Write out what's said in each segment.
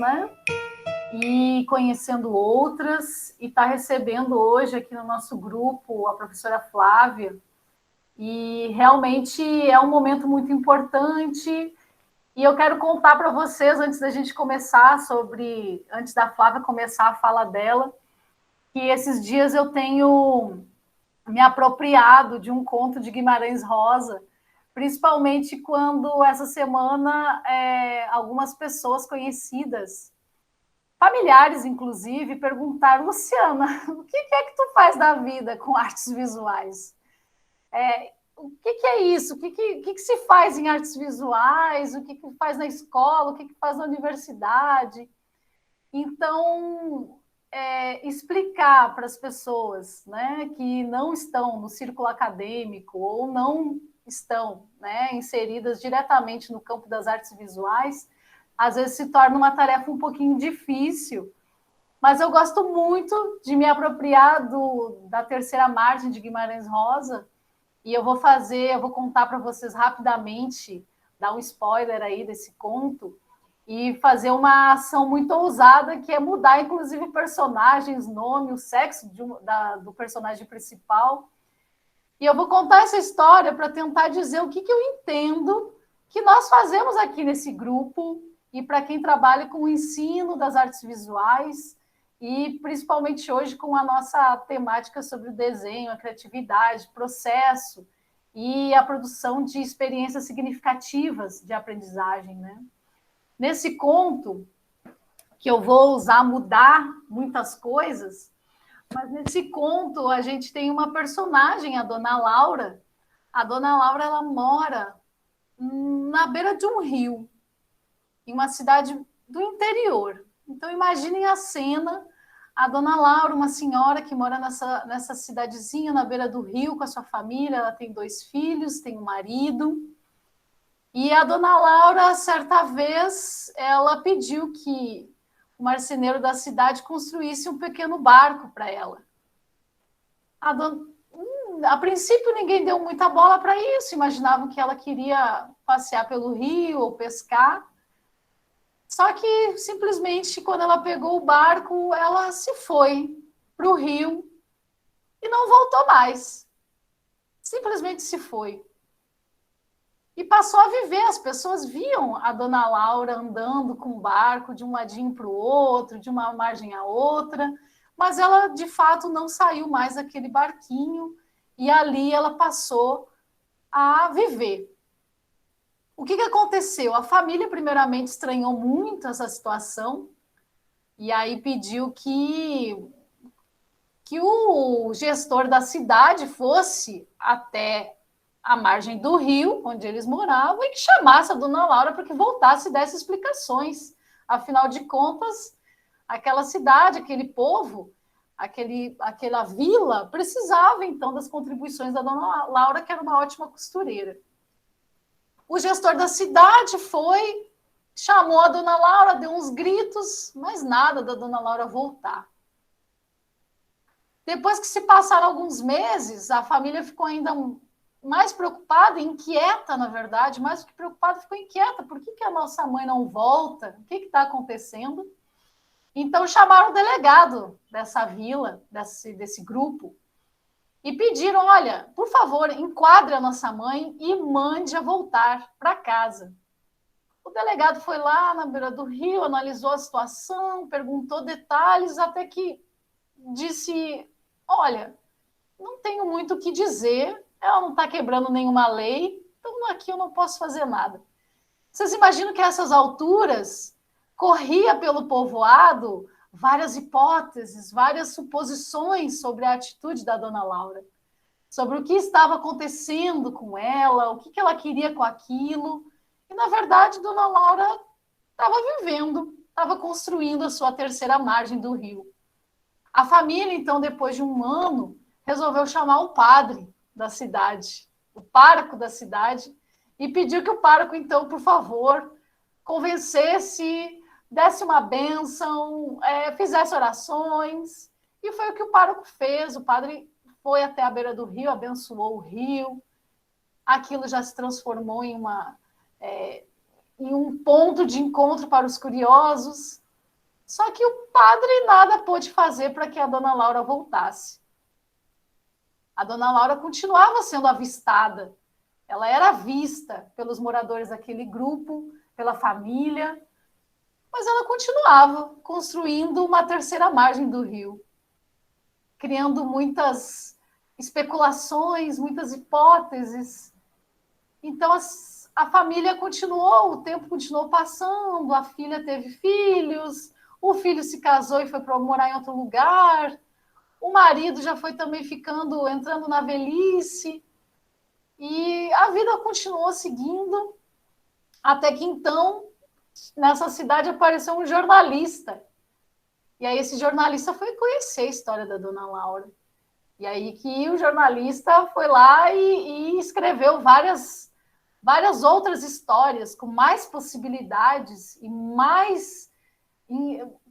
né? E conhecendo outras, e está recebendo hoje aqui no nosso grupo a professora Flávia, e realmente é um momento muito importante, e eu quero contar para vocês, antes da gente começar, antes da Flávia começar a fala dela, que esses dias eu tenho me apropriado de um conto de Guimarães Rosa, principalmente quando essa semana algumas pessoas conhecidas, familiares, inclusive, perguntaram: Luciana, o que é que tu faz da vida com artes visuais? O que é isso? O que se faz em artes visuais? O que faz na escola? O que faz na universidade? Então, explicar para as pessoas, né, que não estão no círculo acadêmico ou não estão, né, inseridas diretamente no campo das artes visuais, às vezes se torna uma tarefa um pouquinho difícil, mas eu gosto muito de me apropriar da terceira margem de Guimarães Rosa, e eu vou contar para vocês rapidamente, dar um spoiler aí desse conto, e fazer uma ação muito ousada, que é mudar, inclusive, personagens, nome, o sexo do personagem principal. E eu vou contar essa história para tentar dizer o que eu entendo que nós fazemos aqui nesse grupo, e para quem trabalha com o ensino das artes visuais, e principalmente hoje com a nossa temática sobre o desenho, a criatividade, processo e a produção de experiências significativas de aprendizagem, né? Nesse conto, que eu vou usar mudar muitas coisas, mas nesse conto a gente tem uma personagem, a Dona Laura. A Dona Laura, ela mora na beira de um rio, em uma cidade do interior. Então, imaginem a cena, a Dona Laura, uma senhora que mora nessa cidadezinha na beira do rio com a sua família, ela tem 2 filhos, tem um marido. E a Dona Laura, certa vez, ela pediu que o marceneiro da cidade construísse um pequeno barco para ela. A princípio, ninguém deu muita bola para isso, imaginavam que ela queria passear pelo rio ou pescar. Só que, simplesmente, quando ela pegou o barco, ela se foi para o rio e não voltou mais. Simplesmente se foi. E passou a viver. As pessoas viam a Dona Laura andando com o barco de um ladinho para o outro, de uma margem à outra, mas ela, de fato, não saiu mais daquele barquinho, e ali ela passou a viver. O que aconteceu? A família, primeiramente, estranhou muito essa situação, e aí pediu que o gestor da cidade fosse até a margem do rio, onde eles moravam, e que chamasse a Dona Laura para que voltasse e desse explicações. Afinal de contas, aquela cidade, aquele povo, aquela vila, precisava, então, das contribuições da Dona Laura, que era uma ótima costureira. O gestor da cidade foi, chamou a Dona Laura, deu uns gritos, mas nada da Dona Laura voltar. Depois que se passaram alguns meses, a família ficou ainda mais preocupada, inquieta, na verdade, mais do que preocupada, ficou inquieta. Por que a nossa mãe não volta? O que está acontecendo? Então, chamaram o delegado dessa vila, desse grupo, e pediram: olha, por favor, enquadre a nossa mãe e mande-a voltar para casa. O delegado foi lá na beira do rio, analisou a situação, perguntou detalhes, até que disse: olha, não tenho muito o que dizer, ela não está quebrando nenhuma lei, então aqui eu não posso fazer nada. Vocês imaginam que a essas alturas corria pelo povoado várias hipóteses, várias suposições sobre a atitude da Dona Laura, sobre o que estava acontecendo com ela, o que ela queria com aquilo. E, na verdade, Dona Laura estava vivendo, estava construindo a sua terceira margem do rio. A família, então, depois de um ano, resolveu chamar o padre da cidade, o pároco da cidade, e pediu que o pároco, então, por favor, convencesse, desse uma bênção, fizesse orações. E foi o que o pároco fez. O padre foi até a beira do rio, abençoou o rio. Aquilo já se transformou em um ponto de encontro para os curiosos. Só que o padre nada pôde fazer para que a dona Laura voltasse. A dona Laura continuava sendo avistada. Ela era vista pelos moradores daquele grupo, pela família, mas ela continuava construindo uma terceira margem do rio, criando muitas especulações, muitas hipóteses. Então, a família continuou, o tempo continuou passando, a filha teve filhos, o filho se casou e foi para morar em outro lugar, o marido já foi também entrando na velhice, e a vida continuou seguindo, até que então, nessa cidade apareceu um jornalista. E aí esse jornalista foi conhecer a história da dona Laura. E aí que o jornalista foi lá e escreveu várias outras histórias com mais possibilidades e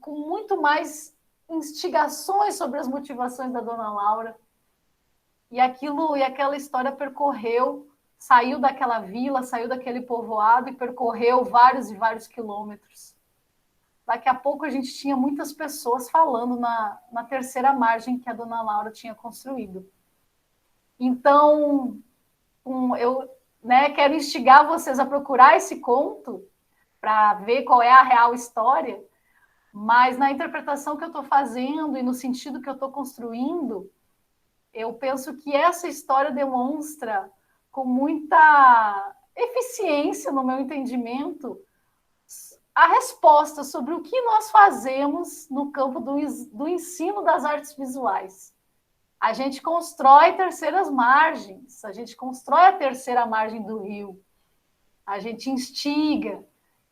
com muito mais instigações sobre as motivações da dona Laura. E aquela história saiu daquela vila, saiu daquele povoado e percorreu vários e vários quilômetros. Daqui a pouco a gente tinha muitas pessoas falando na terceira margem que a dona Laura tinha construído. Então, eu quero instigar vocês a procurar esse conto para ver qual é a real história, mas na interpretação que eu estou fazendo e no sentido que eu estou construindo, eu penso que essa história demonstra com muita eficiência, no meu entendimento, a resposta sobre o que nós fazemos no campo do ensino das artes visuais. A gente constrói terceiras margens, a gente constrói a terceira margem do rio, a gente instiga,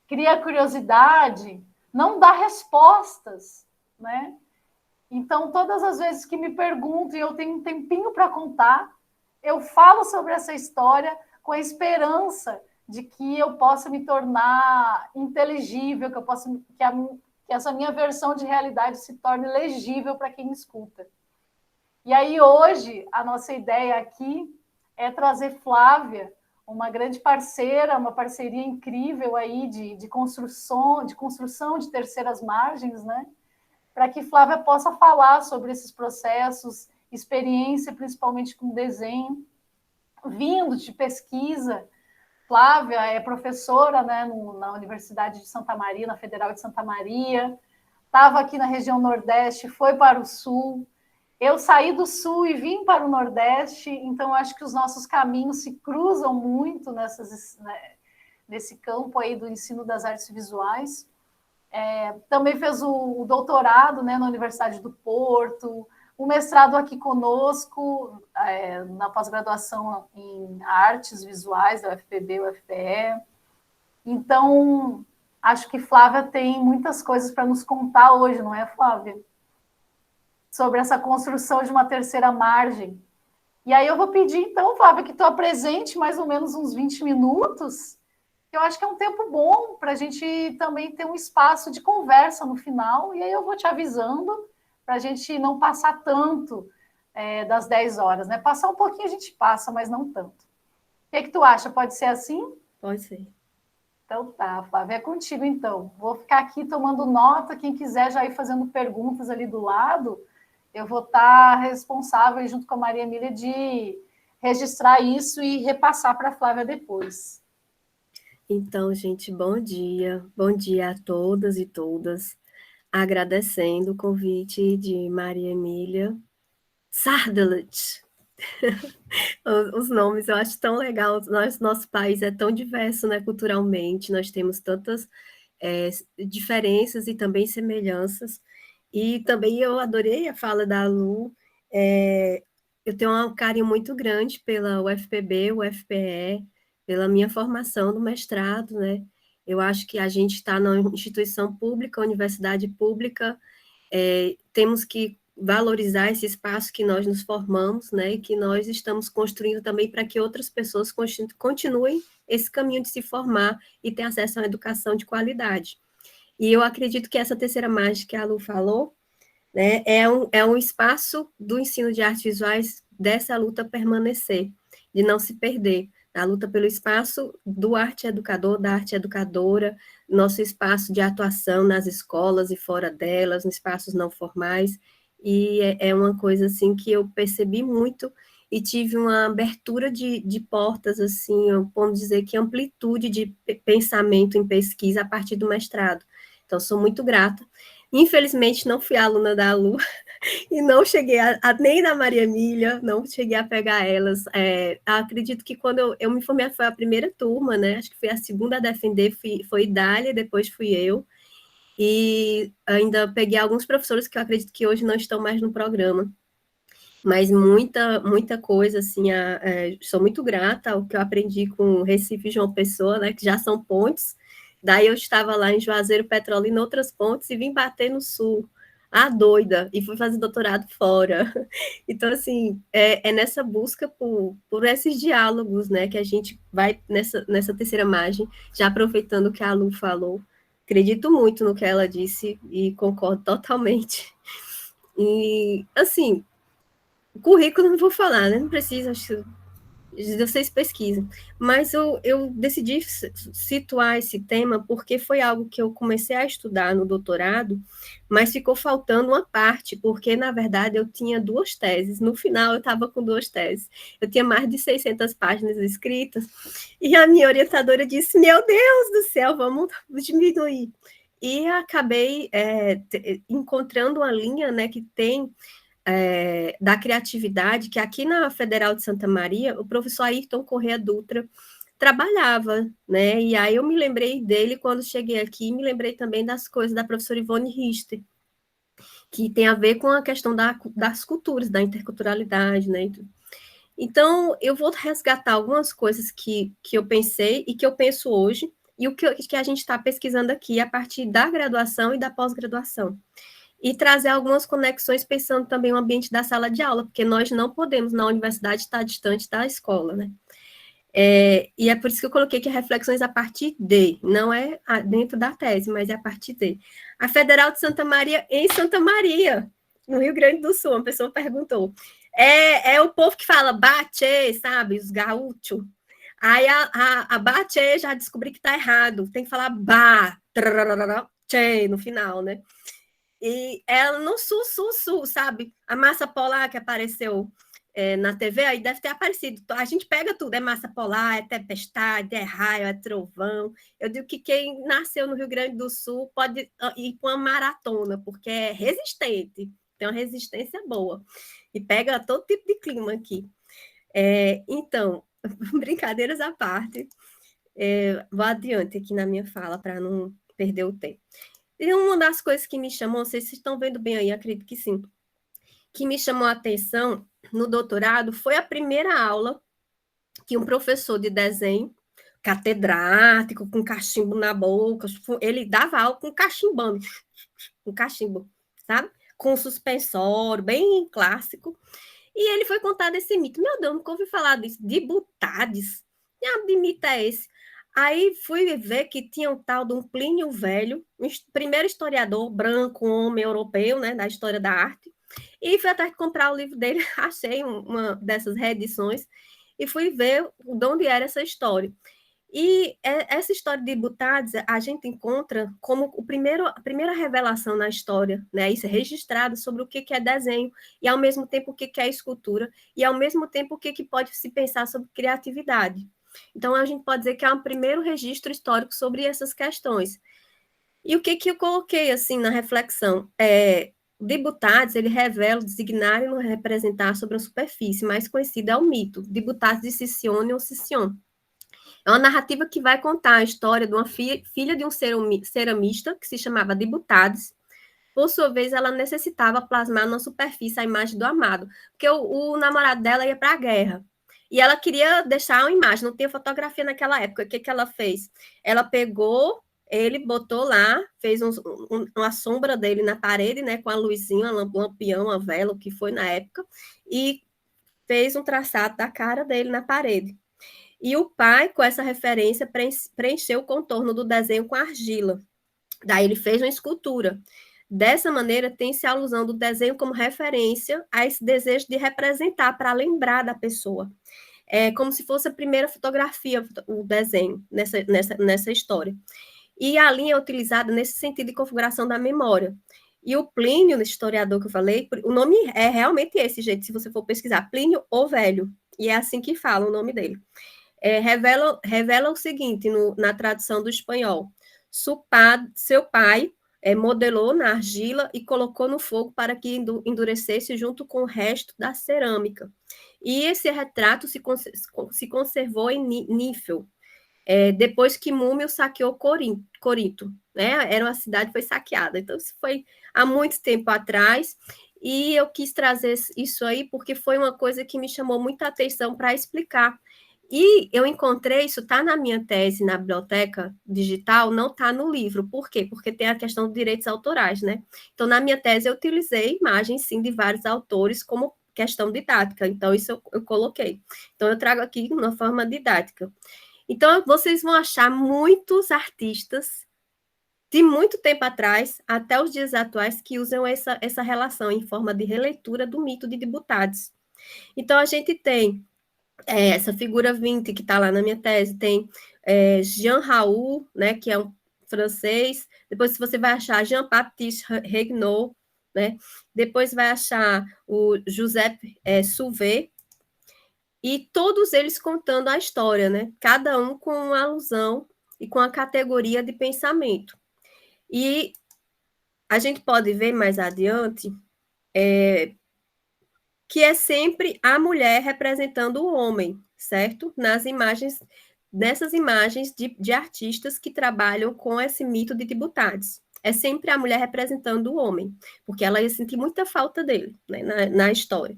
cria curiosidade, não dá respostas, né? Então, todas as vezes que me perguntam e eu tenho um tempinho para contar, eu falo sobre essa história com a esperança de que eu possa me tornar inteligível, que essa minha versão de realidade se torne legível para quem escuta. E aí, hoje, a nossa ideia aqui é trazer Flávia, uma grande parceira, uma parceria incrível aí de construção de terceiras margens, né? Para que Flávia possa falar sobre esses processos, experiência, principalmente com desenho, vindo de pesquisa. Flávia é professora, né, na Universidade de Santa Maria, na Federal de Santa Maria, estava aqui na região Nordeste, foi para o Sul. Eu saí do Sul e vim para o Nordeste, então acho que os nossos caminhos se cruzam muito nesse campo aí do ensino das artes visuais. Também fez o doutorado, né, na Universidade do Porto, o mestrado aqui conosco, na pós-graduação em artes visuais da UFPB, UFPE. Então, acho que Flávia tem muitas coisas para nos contar hoje, não é, Flávia? Sobre essa construção de uma terceira margem. E aí eu vou pedir, então, Flávia, que tu apresente mais ou menos uns 20 minutos. Eu acho que é um tempo bom para a gente também ter um espaço de conversa no final, e aí eu vou te avisando para a gente não passar tanto das 10 horas, né? Passar um pouquinho a gente passa, mas não tanto. O que tu acha? Pode ser assim? Pode ser. Então tá, Flávia, é contigo então. Vou ficar aqui tomando nota, quem quiser já ir fazendo perguntas ali do lado, eu vou estar responsável junto com a Maria Emília de registrar isso e repassar para a Flávia depois. Então, gente, bom dia a todas e todas, agradecendo o convite de Maria Emília Sardelet. Os nomes eu acho tão legal, nosso país é tão diverso, né, culturalmente, nós temos tantas diferenças e também semelhanças, e também eu adorei a fala da Lu, eu tenho um carinho muito grande pela UFPB, UFPE, pela minha formação no mestrado, né? Eu acho que a gente está numa instituição pública, universidade pública, temos que valorizar esse espaço que nós nos formamos, né? E que nós estamos construindo também para que outras pessoas continuem esse caminho de se formar e ter acesso a uma educação de qualidade. E eu acredito que essa terceira margem que a Lu falou, né, é um espaço do ensino de artes visuais dessa luta permanecer, de não se perder. A luta pelo espaço do arte educador, da arte educadora, nosso espaço de atuação nas escolas e fora delas, nos espaços não formais, e é uma coisa, assim, que eu percebi muito e tive uma abertura de portas, assim, eu posso dizer que amplitude de pensamento em pesquisa a partir do mestrado. Então, sou muito grata. Infelizmente, não fui aluna da ALU, e não cheguei nem da Maria Emília, não cheguei a pegar elas. Acredito que quando eu me formei foi a primeira turma, né? Acho que foi a segunda a defender, foi Idália, depois fui eu. E ainda peguei alguns professores que eu acredito que hoje não estão mais no programa. Mas muita coisa, assim, sou muito grata ao que eu aprendi com Recife e João Pessoa, né? Que já são pontes. Daí eu estava lá em Juazeiro, Petrolina, outras pontes, e vim bater no Sul, a doida, e fui fazer doutorado fora. Então, assim, é nessa busca por esses diálogos, né, que a gente vai nessa terceira margem, já aproveitando o que a Lu falou. Acredito muito no que ela disse e concordo totalmente. E, assim, o currículo não vou falar, né, não precisa, acho que vocês pesquisam, mas eu decidi situar esse tema porque foi algo que eu comecei a estudar no doutorado, mas ficou faltando uma parte, porque, na verdade, eu tinha 2 teses, no final eu estava com 2 teses, eu tinha mais de 600 páginas escritas, e a minha orientadora disse, meu Deus do céu, vamos diminuir, e acabei encontrando uma linha, né, que tem da criatividade, que aqui na Federal de Santa Maria, o professor Ayrton Corrêa Dutra trabalhava, né? E aí eu me lembrei dele quando cheguei aqui, me lembrei também das coisas da professora Ivone Richter, que tem a ver com a questão das culturas, da interculturalidade, né? Então, eu vou resgatar algumas coisas que eu pensei e que eu penso hoje, e o que a gente está pesquisando aqui a partir da graduação e da pós-graduação. E trazer algumas conexões pensando também no ambiente da sala de aula, porque nós não podemos, na universidade, estar distante da escola, né? E é por isso que eu coloquei que reflexões a partir de, não é dentro da tese, mas é a partir de. A Federal de Santa Maria, em Santa Maria, no Rio Grande do Sul, uma pessoa perguntou. É o povo que fala bate, sabe, os gaúchos. Aí a bate já descobri que está errado, tem que falar ba, tchê, no final, né? E ela no sul, sabe? A massa polar que apareceu na TV, aí deve ter aparecido. A gente pega tudo, é massa polar, é tempestade, é raio, é trovão. Eu digo que quem nasceu no Rio Grande do Sul pode ir para uma maratona, porque é resistente, tem uma resistência boa. E pega todo tipo de clima aqui. Então, brincadeiras à parte, vou adiante aqui na minha fala para não perder o tempo. E uma das coisas que me chamou, não sei se vocês estão vendo bem aí, acredito que sim, que me chamou a atenção no doutorado foi a primeira aula que um professor de desenho, catedrático, com cachimbo na boca, ele dava aula com cachimbando, com cachimbo, sabe? Com suspensório, bem clássico. E ele foi contar desse mito. Meu Deus, nunca ouvi falar disso. De Butades. Que mito é esse? Aí fui ver que tinha um tal de um Plínio Velho, primeiro historiador branco, homem europeu, né, da história da arte, e fui até comprar o livro dele, achei uma dessas reedições, e fui ver de onde era essa história. E essa história de Butades a gente encontra como a primeira revelação na história, né? Isso é registrado sobre o que é desenho, e ao mesmo tempo o que é escultura, e ao mesmo tempo o que pode se pensar sobre criatividade. Então, a gente pode dizer que é um primeiro registro histórico sobre essas questões. E o que eu coloquei assim na reflexão? De Butades, ele revela, designar e não representar sobre a superfície, mais conhecida é o mito, de Butades de Sicione ou Sicion. É uma narrativa que vai contar a história de uma filha de um ceramista que se chamava de Butades. Por sua vez, ela necessitava plasmar na superfície a imagem do amado, porque o namorado dela ia para a guerra. E ela queria deixar uma imagem, não tinha fotografia naquela época. O que ela fez? Ela pegou ele, botou lá, fez uma sombra dele na parede, né, com a luzinha, um lampião, uma vela, o que foi na época, e fez um traçado da cara dele na parede. E o pai, com essa referência, preencheu o contorno do desenho com argila. Daí ele fez uma escultura. Dessa maneira, tem-se a alusão do desenho como referência a esse desejo de representar, para lembrar da pessoa. é como se fosse a primeira fotografia, o desenho, nessa história. E a linha é utilizada nesse sentido de configuração da memória. E o Plínio, historiador que eu falei, o nome é realmente esse, gente, se você for pesquisar, Plínio o Velho, e é assim que fala o nome dele. Revela o seguinte, na tradução do espanhol, seu pai modelou na argila e colocou no fogo para que endurecesse junto com o resto da cerâmica. E esse retrato se conservou em Nífel, depois que Múmio saqueou Corinto, né? Era uma cidade que foi saqueada. Então, isso foi há muito tempo atrás, e eu quis trazer isso aí porque foi uma coisa que me chamou muita atenção para explicar. E eu encontrei, isso está na minha tese na biblioteca digital, não está no livro. Por quê? Porque tem a questão dos direitos autorais, né? Então, na minha tese, eu utilizei imagens, sim, de vários autores como questão didática. Então, isso eu coloquei. Então, eu trago aqui uma forma didática. Então, vocês vão achar muitos artistas de muito tempo atrás, até os dias atuais, que usam essa relação em forma de releitura do mito de Butades. Então, a gente tem essa figura 20, que está lá na minha tese, tem Jean Raoult, né, que é um francês, depois você vai achar Jean-Baptiste Regnault, né, depois vai achar o Giuseppe Sauvé, e todos eles contando a história, né, cada um com uma alusão e com a categoria de pensamento. E a gente pode ver mais adiante que é sempre a mulher representando o homem, certo? Nessas imagens de artistas que trabalham com esse mito de Butades. É sempre a mulher representando o homem, porque ela ia sentir muita falta dele, né, na história.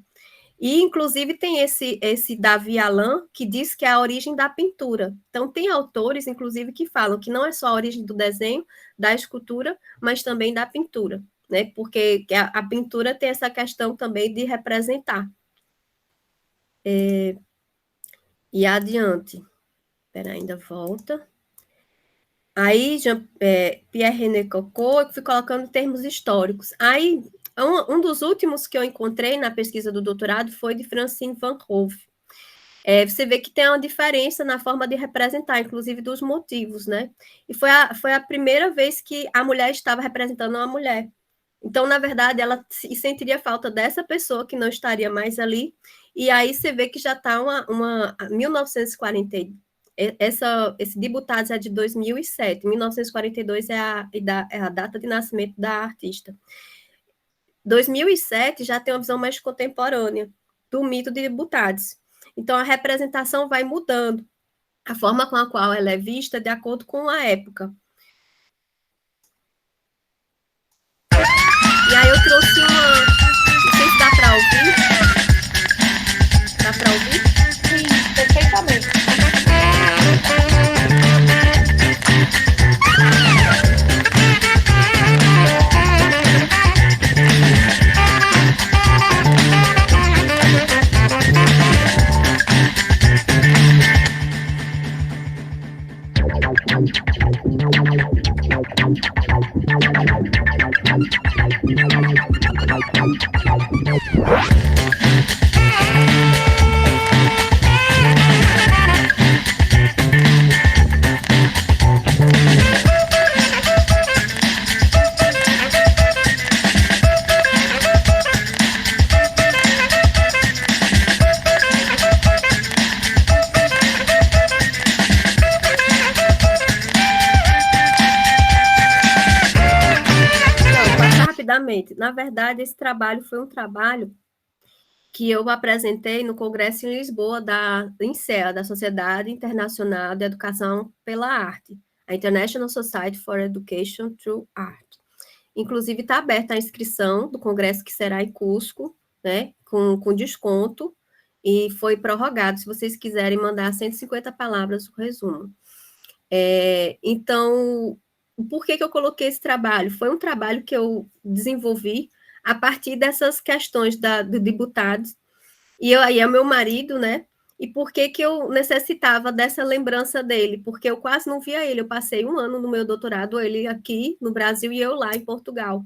E, inclusive, tem esse Davi Alain, que diz que é a origem da pintura. Então, tem autores, inclusive, que falam que não é só a origem do desenho, da escultura, mas também da pintura, né? Porque a pintura tem essa questão também de representar. E adiante. Espera, ainda volta. Aí, Pierre-René Coco, eu fui colocando termos históricos. Aí, um dos últimos que eu encontrei na pesquisa do doutorado foi de Francine Van Hove. Você vê que tem uma diferença na forma de representar, inclusive dos motivos, né? E foi a primeira vez que a mulher estava representando uma mulher. Então, na verdade, ela sentiria falta dessa pessoa que não estaria mais ali. E aí você vê que já está 1940. Esse Debutados é de 2007. 1942 é a data de nascimento da artista. 2007 já tem uma visão mais contemporânea do mito de Butades. Então, a representação vai mudando, a forma com a qual ela é vista de acordo com a época. E aí eu trouxe não sei se dá para ouvir. Dá para ouvir? Sim, perfeitamente. Na verdade, esse trabalho foi um trabalho que eu apresentei no Congresso em Lisboa da INSEA, da Sociedade Internacional de Educação pela Arte, a International Society for Education Through Art. Inclusive, está aberta a inscrição do congresso, que será em Cusco, né, com desconto, e foi prorrogado, se vocês quiserem mandar 150 palavras o resumo. Então, por que eu coloquei esse trabalho? Foi um trabalho que eu desenvolvi a partir dessas questões de Butades, e aí é o meu marido, né? E por que eu necessitava dessa lembrança dele? Porque eu quase não via ele. Eu passei um ano no meu doutorado, ele aqui no Brasil e eu lá em Portugal.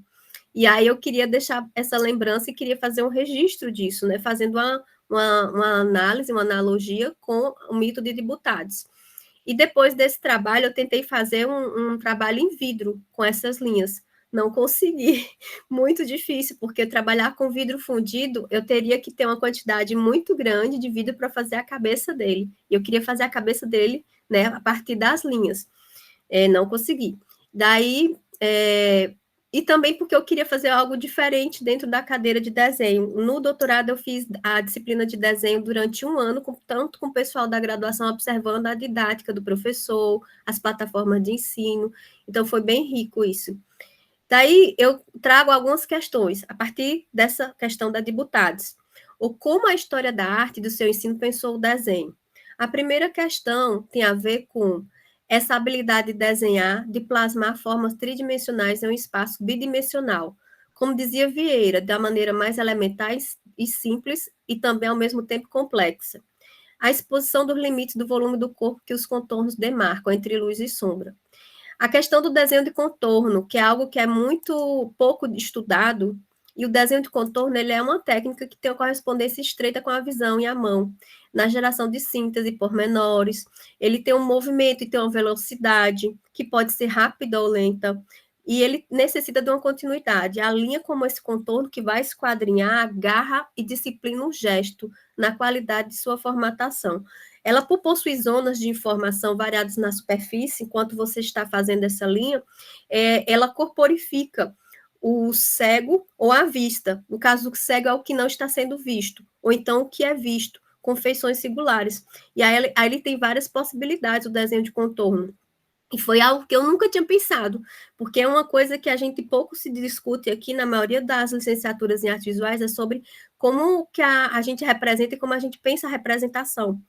E aí eu queria deixar essa lembrança e queria fazer um registro disso, né? Fazendo uma uma análise, uma analogia com o mito de Dibutades. E depois desse trabalho, eu tentei fazer um trabalho em vidro com essas linhas. Não consegui, muito difícil, porque trabalhar com vidro fundido, eu teria que ter uma quantidade muito grande de vidro para fazer a cabeça dele. E eu queria fazer a cabeça dele, né, a partir das linhas. Não consegui. Daí, e também porque eu queria fazer algo diferente dentro da cadeira de desenho. No doutorado, eu fiz a disciplina de desenho durante um ano, tanto com o pessoal da graduação, observando a didática do professor, as plataformas de ensino. Então, foi bem rico isso. Daí, eu trago algumas questões, a partir dessa questão da Dibutades. Ou como a história da arte do seu ensino pensou o desenho. A primeira questão tem a ver com essa habilidade de desenhar, de plasmar formas tridimensionais em um espaço bidimensional. Como dizia Vieira, da maneira mais elementar e simples, e também, ao mesmo tempo, complexa. A exposição dos limites do volume do corpo que os contornos demarcam entre luz e sombra. A questão do desenho de contorno, que é algo que é muito pouco estudado, e o desenho de contorno ele é uma técnica que tem uma correspondência estreita com a visão e a mão, na geração de síntese por menores. Ele tem um movimento e tem uma velocidade, que pode ser rápida ou lenta, e ele necessita de uma continuidade. A linha como esse contorno que vai esquadrinhar, agarra e disciplina o gesto, na qualidade de sua formatação. Ela, por possuir zonas de informação variadas na superfície, enquanto você está fazendo essa linha, ela corporifica o cego ou a vista. No caso do cego é o que não está sendo visto, ou então o que é visto, com feições singulares. E aí ele tem várias possibilidades, o desenho de contorno. E foi algo que eu nunca tinha pensado, porque é uma coisa que a gente pouco se discute aqui na maioria das licenciaturas em artes visuais, é sobre como que a gente representa e como a gente pensa a representação.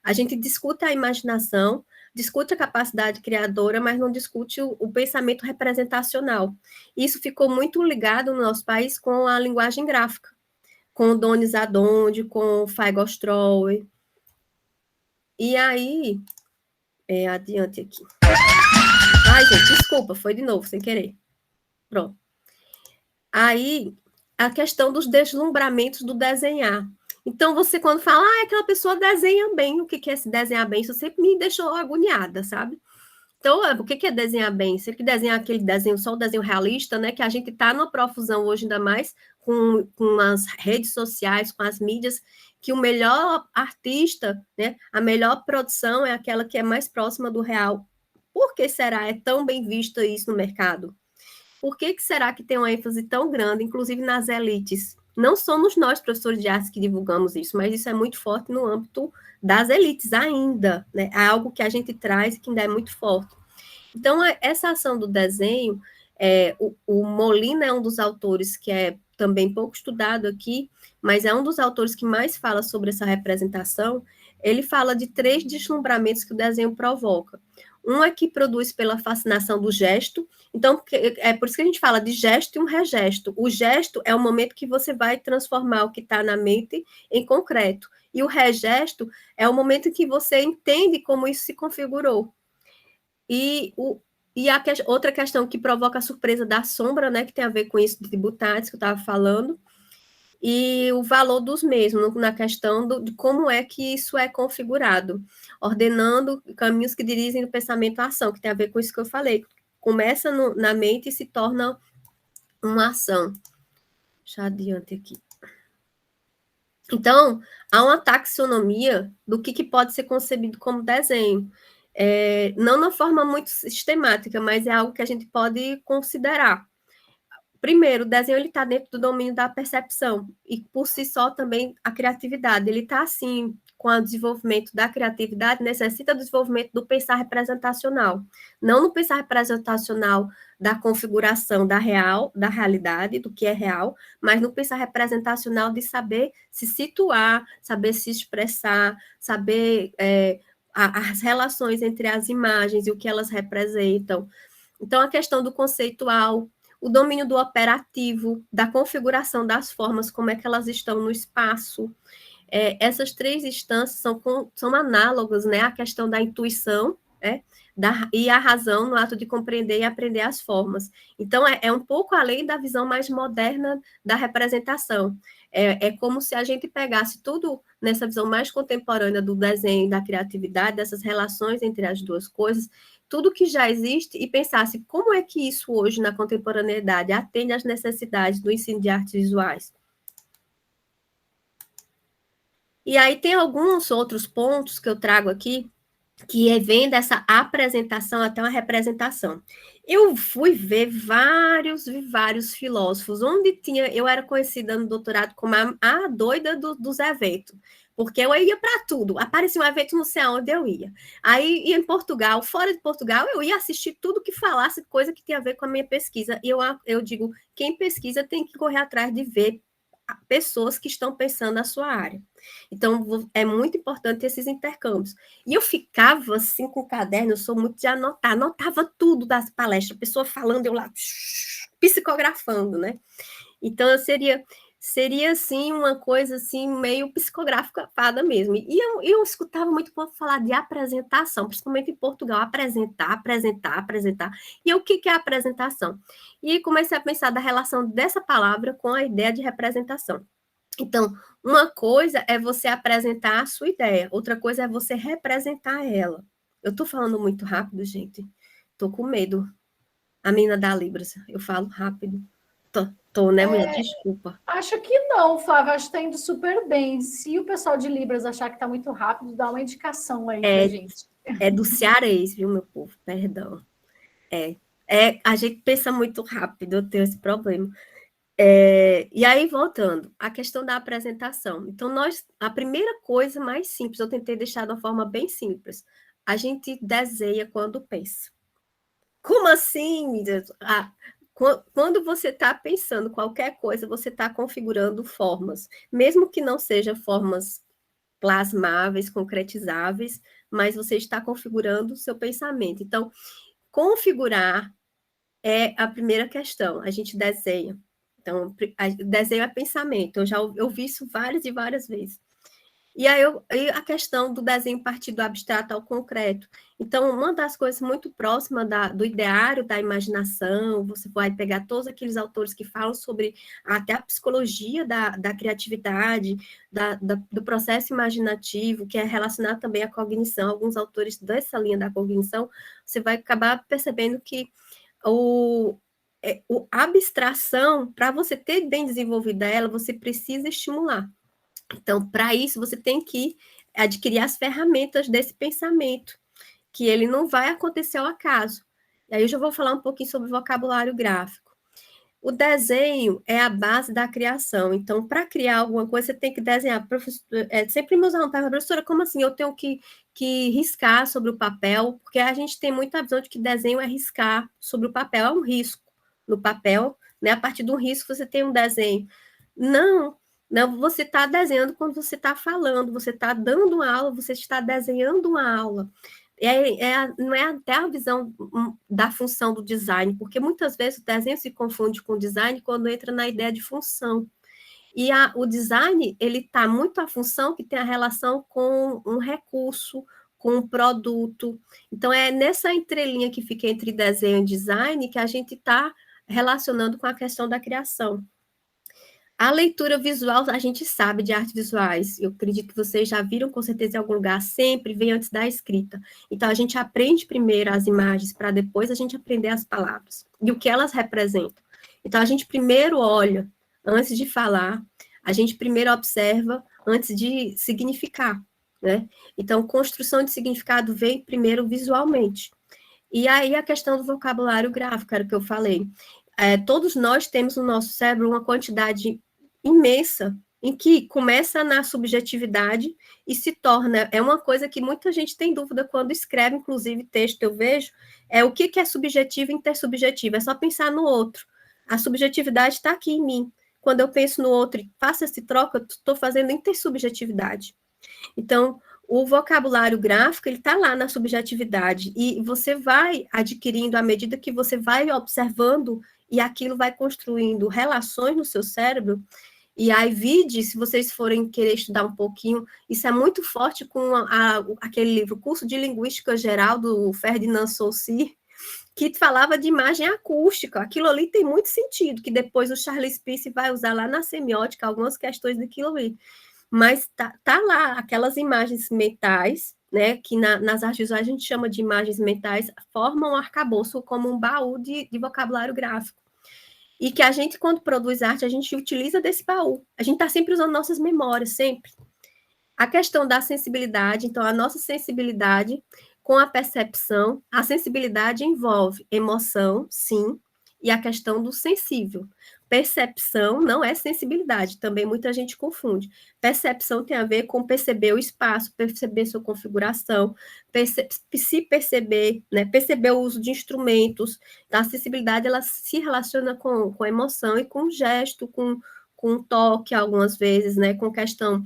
A gente discute a imaginação, discute a capacidade criadora, mas não discute o pensamento representacional. Isso ficou muito ligado no nosso país com a linguagem gráfica, com o Doni Zadonde, com o Feigl Strower. E aí, adiante aqui. Ai, gente, desculpa, foi de novo, sem querer. Pronto. Aí, a questão dos deslumbramentos do desenhar. Então, você quando fala, aquela pessoa desenha bem, o que é se desenhar bem? Isso sempre me deixou agoniada, sabe? Então, o que é desenhar bem? Você que desenha aquele desenho, só o desenho realista, né? Que a gente está numa profusão hoje, ainda mais com as redes sociais, com as mídias, que o melhor artista, né? A melhor produção é aquela que é mais próxima do real. Por que será? É tão bem visto isso no mercado? Por que será que tem uma ênfase tão grande, inclusive nas elites? Não somos nós, professores de artes, que divulgamos isso, mas isso é muito forte no âmbito das elites ainda, né? É algo que a gente traz e que ainda é muito forte. Então, essa ação do desenho, o Molina é um dos autores que é também pouco estudado aqui, mas é um dos autores que mais fala sobre essa representação. Ele fala de 3 deslumbramentos que o desenho provoca. Um é que produz pela fascinação do gesto, então é por isso que a gente fala de gesto e um regesto. O gesto é o momento que você vai transformar o que está na mente em concreto, e o regesto é o momento em que você entende como isso se configurou. E outra questão que provoca a surpresa da sombra, né, que tem a ver com isso de tributários que eu estava falando, e o valor dos mesmos, na questão de como é que isso é configurado, ordenando caminhos que dirigem o pensamento à ação, que tem a ver com isso que eu falei. Começa na mente e se torna uma ação. Deixa adiante aqui. Então, há uma taxonomia do que pode ser concebido como desenho. Não na forma muito sistemática, mas é algo que a gente pode considerar. Primeiro, o desenho está dentro do domínio da percepção, e por si só também a criatividade. Ele está, assim, com o desenvolvimento da criatividade, necessita do desenvolvimento do pensar representacional. Não no pensar representacional da configuração da realidade, do que é real, mas no pensar representacional de saber se situar, saber se expressar, saber as relações entre as imagens e o que elas representam. Então, a questão do conceitual, o domínio do operativo, da configuração das formas, como é que elas estão no espaço. Essas 3 instâncias são análogas, né, à questão da intuição, e a razão no ato de compreender e aprender as formas. Então, é um pouco além da visão mais moderna da representação. É como se a gente pegasse tudo nessa visão mais contemporânea do desenho, da criatividade, dessas relações entre as duas coisas, tudo que já existe, e pensasse como é que isso hoje, na contemporaneidade, atende às necessidades do ensino de artes visuais. E aí tem alguns outros pontos que eu trago aqui, que vem dessa apresentação até uma representação. Eu fui ver vários filósofos, onde eu era conhecida no doutorado como a doida dos eventos, porque eu ia para tudo, aparecia um evento não sei aonde eu ia. Aí em Portugal, fora de Portugal, eu ia assistir tudo que falasse coisa que tinha a ver com a minha pesquisa, e eu digo, quem pesquisa tem que correr atrás de ver pessoas que estão pensando na sua área. Então, é muito importante esses intercâmbios. E eu ficava, assim, com o caderno, eu sou muito de anotar, anotava tudo das palestras, a pessoa falando, eu lá, psicografando, né? Então, seria assim, uma coisa, assim, meio psicografada mesmo. E eu escutava muito o povo falar de apresentação, principalmente em Portugal, apresentar. E o que é apresentação? E comecei a pensar da relação dessa palavra com a ideia de representação. Então, uma coisa é você apresentar a sua ideia, outra coisa é você representar ela. Eu estou falando muito rápido, gente. Estou com medo. A menina da Libras, eu falo rápido. Tô, né, mulher? Desculpa. Acho que não, Flávia. Acho que está indo super bem. Se o pessoal de Libras achar que está muito rápido, dá uma indicação aí para gente. É do cearês, viu, meu povo? Perdão. A gente pensa muito rápido, eu tenho esse problema. E aí, voltando, a questão da apresentação. Então, a primeira coisa mais simples, eu tentei deixar de uma forma bem simples. A gente desenha quando pensa. Como assim, meu Deus? Quando você está pensando qualquer coisa, você está configurando formas, mesmo que não sejam formas plasmáveis, concretizáveis, mas você está configurando o seu pensamento. Então, configurar é a primeira questão. A gente desenha. Então, desenho é pensamento. Eu já ouvi isso várias e várias vezes. E aí a questão do desenho partir do abstrato ao concreto. Então, uma das coisas muito próximas do ideário da imaginação, você vai pegar todos aqueles autores que falam sobre até a psicologia da criatividade, do processo imaginativo, que é relacionado também à cognição, alguns autores dessa linha da cognição, você vai acabar percebendo que a abstração, para você ter bem desenvolvida ela, você precisa estimular. Então, para isso, você tem que adquirir as ferramentas desse pensamento, que ele não vai acontecer ao acaso. E aí eu já vou falar um pouquinho sobre vocabulário gráfico. O desenho é a base da criação. Então, para criar alguma coisa, você tem que desenhar. Sempre meus alunos perguntam, professora, como assim? Eu tenho que riscar sobre o papel? Porque a gente tem muita visão de que desenho é riscar sobre o papel, é um risco no papel, né? A partir do risco, você tem um desenho. Não, você está desenhando quando você está falando, você está dando uma aula, você está desenhando uma aula. Não é até a visão da função do design, porque muitas vezes o desenho se confunde com o design quando entra na ideia de função. E o design, ele está muito à função que tem a relação com um recurso, com um produto. Então, é nessa entrelinha que fica entre desenho e design que a gente está relacionando com a questão da criação. A leitura visual, a gente sabe de artes visuais. Eu acredito que vocês já viram, com certeza, em algum lugar, sempre vem antes da escrita. Então, a gente aprende primeiro as imagens, para depois a gente aprender as palavras e o que elas representam. Então, a gente primeiro olha antes de falar, a gente primeiro observa antes de significar, né? Então, construção de significado vem primeiro visualmente. E aí, a questão do vocabulário gráfico, era o que eu falei. Todos nós temos no nosso cérebro uma quantidade imensa, em que começa na subjetividade e se torna, é uma coisa que muita gente tem dúvida quando escreve, inclusive texto, eu vejo, o que é subjetivo e intersubjetivo, é só pensar no outro. A subjetividade está aqui em mim. Quando eu penso no outro e faço essa troca, eu estou fazendo intersubjetividade. Então, o vocabulário gráfico, ele está lá na subjetividade, e você vai adquirindo à medida que você vai observando, e aquilo vai construindo relações no seu cérebro, E a IVID, se vocês forem querer estudar um pouquinho, isso é muito forte com aquele livro, Curso de Linguística Geral, do Ferdinand Saussure, que falava de imagem acústica. Aquilo ali tem muito sentido, que depois o Charles Peirce vai usar lá na semiótica algumas questões daquilo ali. Mas tá lá, aquelas imagens mentais, né, que nas artes visuais a gente chama de imagens mentais, formam um arcabouço como um baú de vocabulário gráfico. E que a gente, quando produz arte, a gente utiliza desse baú. A gente está sempre usando nossas memórias, sempre. A questão da sensibilidade, então, a nossa sensibilidade com a percepção, a sensibilidade envolve emoção, sim, e a questão do sensível. Percepção não é sensibilidade, também muita gente confunde. Percepção tem a ver com perceber o espaço, perceber sua configuração, se perceber, né, perceber o uso de instrumentos. Então, a sensibilidade ela se relaciona com a emoção e com o gesto, com toque, algumas vezes, né, com questão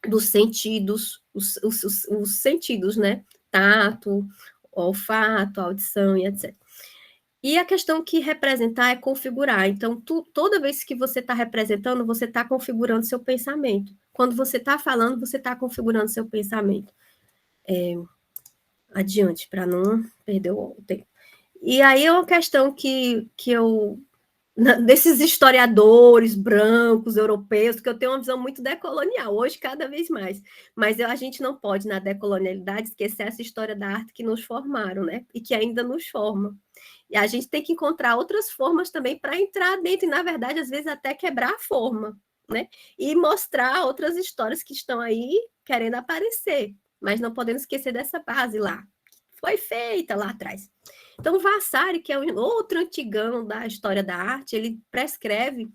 dos sentidos, os sentidos, né? Tato, olfato, audição e etc. E a questão que representar é configurar. Então, toda vez que você está representando, você está configurando seu pensamento. Quando você está falando, você está configurando seu pensamento. Adiante, para não perder o tempo. E aí é uma questão que eu desses historiadores brancos, europeus, que eu tenho uma visão muito decolonial, hoje cada vez mais. Mas a gente não pode, na decolonialidade, esquecer essa história da arte que nos formaram, né? E que ainda nos forma. E a gente tem que encontrar outras formas também para entrar dentro, e, na verdade, às vezes até quebrar a forma, né? E mostrar outras histórias que estão aí querendo aparecer. Mas não podemos esquecer dessa base lá. Foi feita lá atrás. Então, Vasari, que é outro antigão da história da arte, ele prescreve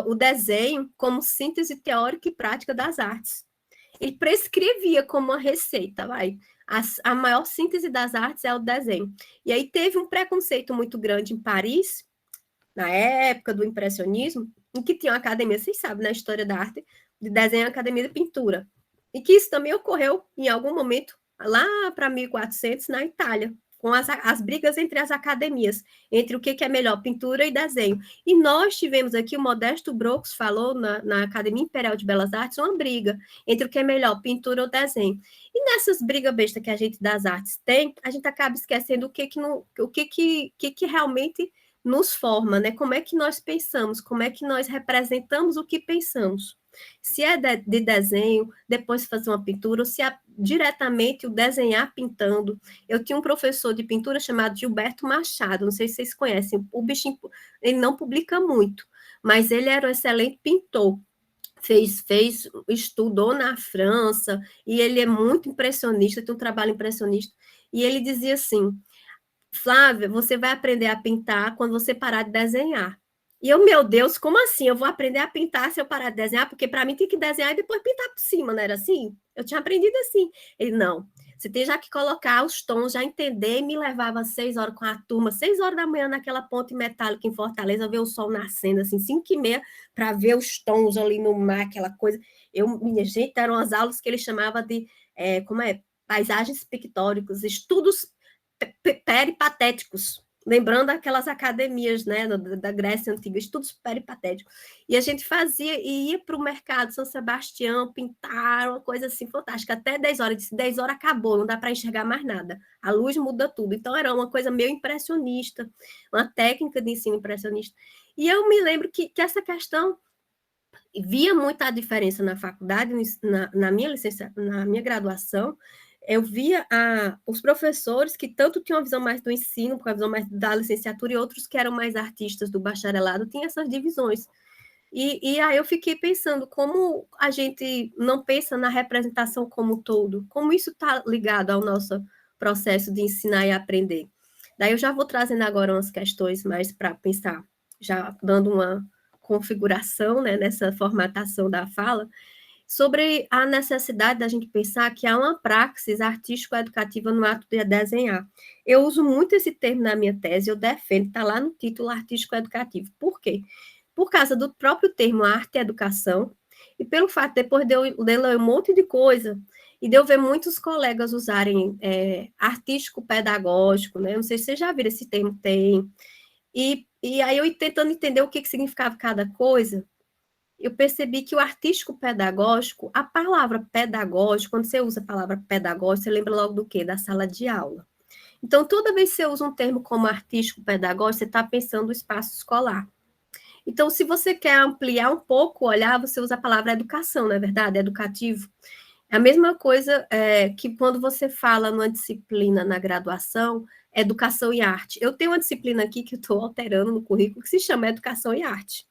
o desenho como síntese teórica e prática das artes. Ele prescrevia como uma receita, vai. A maior síntese das artes é o desenho. E aí teve um preconceito muito grande em Paris, na época do impressionismo, em que tinha uma academia, vocês sabem, na história da arte, de desenho e academia de pintura. E que isso também ocorreu em algum momento, lá para 1400, na Itália, com as brigas entre as academias, entre o que é melhor, pintura e desenho. E nós tivemos aqui, o Modesto Brooks falou na Academia Imperial de Belas Artes, uma briga entre o que é melhor, pintura ou desenho. E nessas brigas bestas que a gente das artes tem, a gente acaba esquecendo o que realmente nos forma, né? Como é que nós pensamos, como é que nós representamos o que pensamos. Se é de desenho, depois fazer uma pintura, ou se é diretamente o desenhar pintando. Eu tinha um professor de pintura chamado Gilberto Machado, não sei se vocês conhecem, o bichinho, ele não publica muito, mas ele era um excelente pintor. Estudou na França, e ele é muito impressionista, tem um trabalho impressionista, e ele dizia assim: Flávia, você vai aprender a pintar quando você parar de desenhar. E eu, meu Deus, como assim? Eu vou aprender a pintar se eu parar de desenhar? Porque para mim tem que desenhar e depois pintar por cima, não era assim? Eu tinha aprendido assim. Ele, não, você tem já que colocar os tons, já entender, e me levava 6 horas com a turma, 6 horas da manhã naquela ponte metálica em Fortaleza, ver o sol nascendo, assim, 5h30, para ver os tons ali no mar, aquela coisa. Minha gente, eram as aulas que ele chamava de, paisagens pictóricas, estudos peripatéticos, lembrando aquelas academias, né, da Grécia Antiga, estudos peripatéticos. E a gente fazia e ia para o mercado São Sebastião pintar, uma coisa assim fantástica. Até 10 horas, disse, 10 horas acabou, não dá para enxergar mais nada. A luz muda tudo. Então era uma coisa meio impressionista, uma técnica de ensino impressionista. E eu me lembro que essa questão via muita diferença na faculdade, na minha graduação. Eu via os professores que tanto tinham a visão mais do ensino, com a visão mais da licenciatura, e outros que eram mais artistas do bacharelado, tinham essas divisões. E aí eu fiquei pensando como a gente não pensa na representação como um todo, como isso está ligado ao nosso processo de ensinar e aprender. Daí eu já vou trazendo agora umas questões mais para pensar, já dando uma configuração, né, nessa formatação da fala, sobre a necessidade da gente pensar que há uma praxis artístico-educativa no ato de desenhar. Eu uso muito esse termo na minha tese, eu defendo, está lá no título artístico-educativo. Por quê? Por causa do próprio termo arte e educação, e pelo fato, depois de eu ler um monte de coisa, e de eu ver muitos colegas usarem artístico-pedagógico, né? Não sei se vocês já viram esse termo, tem. E aí eu tentando entender o que significava cada coisa, eu percebi que o artístico-pedagógico, a palavra pedagógico, quando você usa a palavra pedagógico, você lembra logo do quê? Da sala de aula. Então, toda vez que você usa um termo como artístico-pedagógico, você está pensando no espaço escolar. Então, se você quer ampliar um pouco o olhar, você usa a palavra educação, não é verdade? Educativo. É a mesma coisa que quando você fala numa disciplina na graduação, educação e arte. Eu tenho uma disciplina aqui que eu estou alterando no currículo que se chama educação e arte.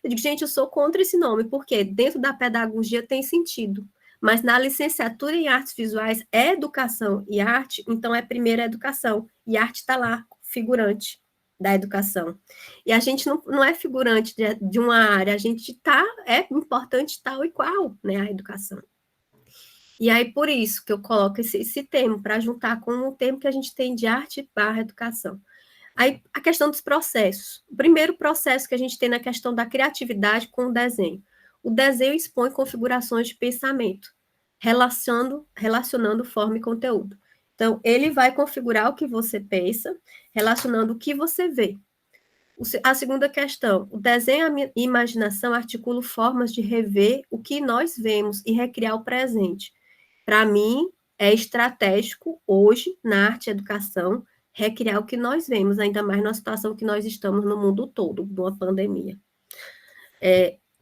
Eu digo, gente, eu sou contra esse nome, porque dentro da pedagogia tem sentido, mas na licenciatura em artes visuais é educação e arte, então é primeiro a educação, e arte está lá, figurante da educação. E a gente não é figurante de uma área, a gente é importante tal e qual, né, a educação. E aí, por isso que eu coloco esse termo, para juntar com o termo que a gente tem de arte barra educação. Aí, a questão dos processos. O primeiro processo que a gente tem na questão da criatividade com o desenho. O desenho expõe configurações de pensamento, relacionando forma e conteúdo. Então, ele vai configurar o que você pensa, relacionando o que você vê. A segunda questão, o desenho e a imaginação articulam formas de rever o que nós vemos e recriar o presente. Para mim, é estratégico hoje, na arte e educação, recriar o que nós vemos, ainda mais na situação que nós estamos no mundo todo, numa pandemia.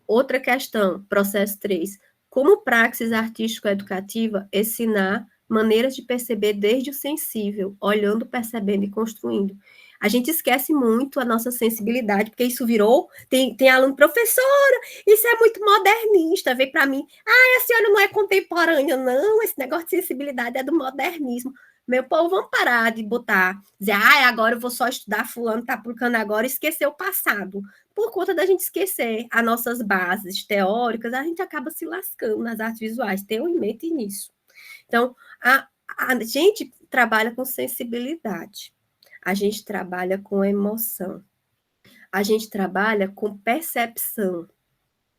Outra questão, processo 3. Como praxis artístico-educativa, ensinar maneiras de perceber desde o sensível, olhando, percebendo e construindo. A gente esquece muito a nossa sensibilidade, porque isso virou, tem aluno, professora, isso é muito modernista, vem para mim, a senhora não é contemporânea, não, esse negócio de sensibilidade é do modernismo. Meu povo, vamos parar de dizer, agora eu vou só estudar fulano, tá aplicando agora, esquecer o passado. Por conta da gente esquecer as nossas bases teóricas, a gente acaba se lascando nas artes visuais, tenham em mente nisso. Então, a gente trabalha com sensibilidade, a gente trabalha com emoção, a gente trabalha com percepção.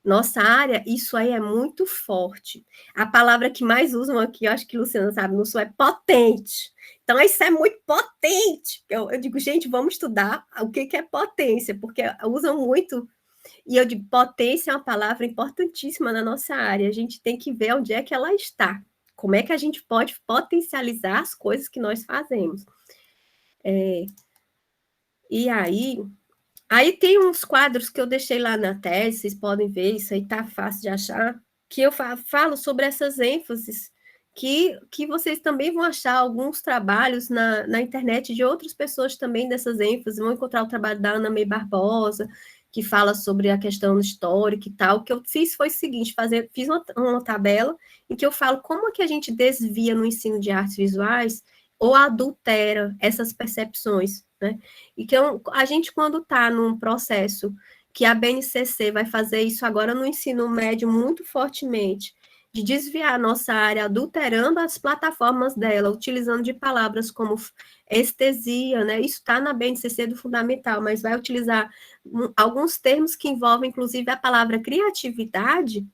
Nossa área, isso aí é muito forte. A palavra que mais usam aqui, eu acho que Luciana sabe, no sul é potente. Então, isso é muito potente. Eu digo, gente, vamos estudar o que é potência, porque usam muito. E eu digo, potência é uma palavra importantíssima na nossa área. A gente tem que ver onde é que ela está. Como é que a gente pode potencializar as coisas que nós fazemos. E aí tem uns quadros que eu deixei lá na tese, vocês podem ver, isso aí tá fácil de achar, que eu falo sobre essas ênfases, que vocês também vão achar alguns trabalhos na internet de outras pessoas também dessas ênfases, vão encontrar o trabalho da Ana May Barbosa, que fala sobre a questão histórica e tal. O que eu fiz foi o seguinte, fiz uma tabela em que eu falo como é que a gente desvia no ensino de artes visuais ou adultera essas percepções, né? E que a gente, quando está num processo que a BNCC vai fazer isso agora no ensino médio muito fortemente, de desviar a nossa área, adulterando as plataformas dela, utilizando de palavras como estesia, né? Isso está na BNCC do fundamental, mas vai utilizar alguns termos que envolvem, inclusive, a palavra criatividade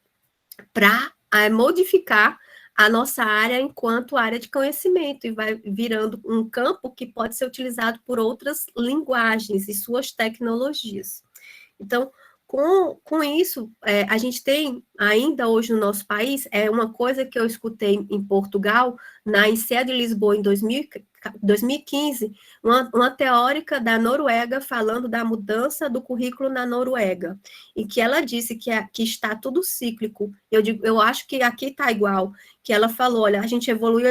para modificar a nossa área enquanto área de conhecimento e vai virando um campo que pode ser utilizado por outras linguagens e suas tecnologias. Então, com isso, a gente tem ainda hoje no nosso país, uma coisa que eu escutei em Portugal, na INSEAD de Lisboa, em 2015, uma teórica da Noruega falando da mudança do currículo na Noruega, em que ela disse que está tudo cíclico. Eu acho que aqui está igual, que ela falou, olha, a gente evoluiu,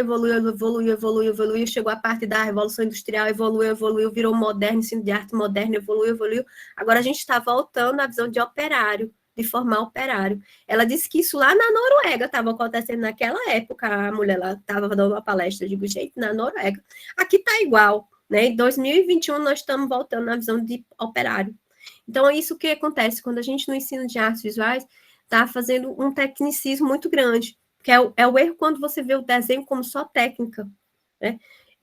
chegou a parte da Revolução Industrial, evoluiu, virou moderno, ensino de arte moderno, evoluiu, agora a gente está voltando à visão de operário, de formar operário. Ela disse que isso lá na Noruega estava acontecendo naquela época, a mulher lá estava dando uma palestra, eu digo, gente, na Noruega, aqui está igual, né? Em 2021 nós estamos voltando na visão de operário. Então, é isso que acontece quando a gente no ensino de artes visuais está fazendo um tecnicismo muito grande, que é o erro quando você vê o desenho como só técnica, né?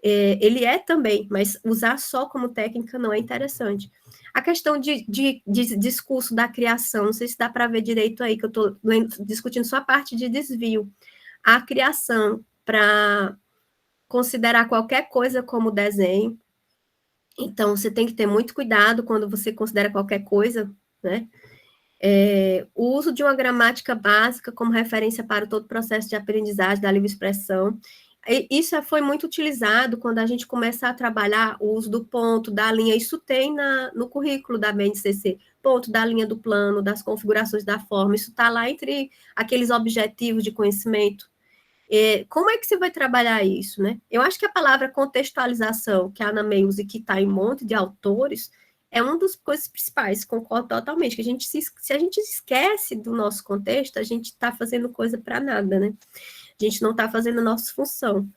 Ele é também, mas usar só como técnica não é interessante. A questão de discurso da criação, não sei se dá para ver direito aí, que eu estou discutindo só a parte de desvio. A criação, para considerar qualquer coisa como desenho, então você tem que ter muito cuidado quando você considera qualquer coisa, né? O uso de uma gramática básica como referência para todo o processo de aprendizagem da livre expressão. Isso foi muito utilizado quando a gente começa a trabalhar o uso do ponto, da linha, isso tem no currículo da BNCC, ponto, da linha, do plano, das configurações da forma, isso está lá entre aqueles objetivos de conhecimento. Como é que você vai trabalhar isso, né? Eu acho que a palavra contextualização, que a Ana May usa e que está em um monte de autores, é uma das coisas principais, concordo totalmente, que se a gente esquece do nosso contexto, a gente está fazendo coisa para nada, né? A gente não está fazendo a nossa função.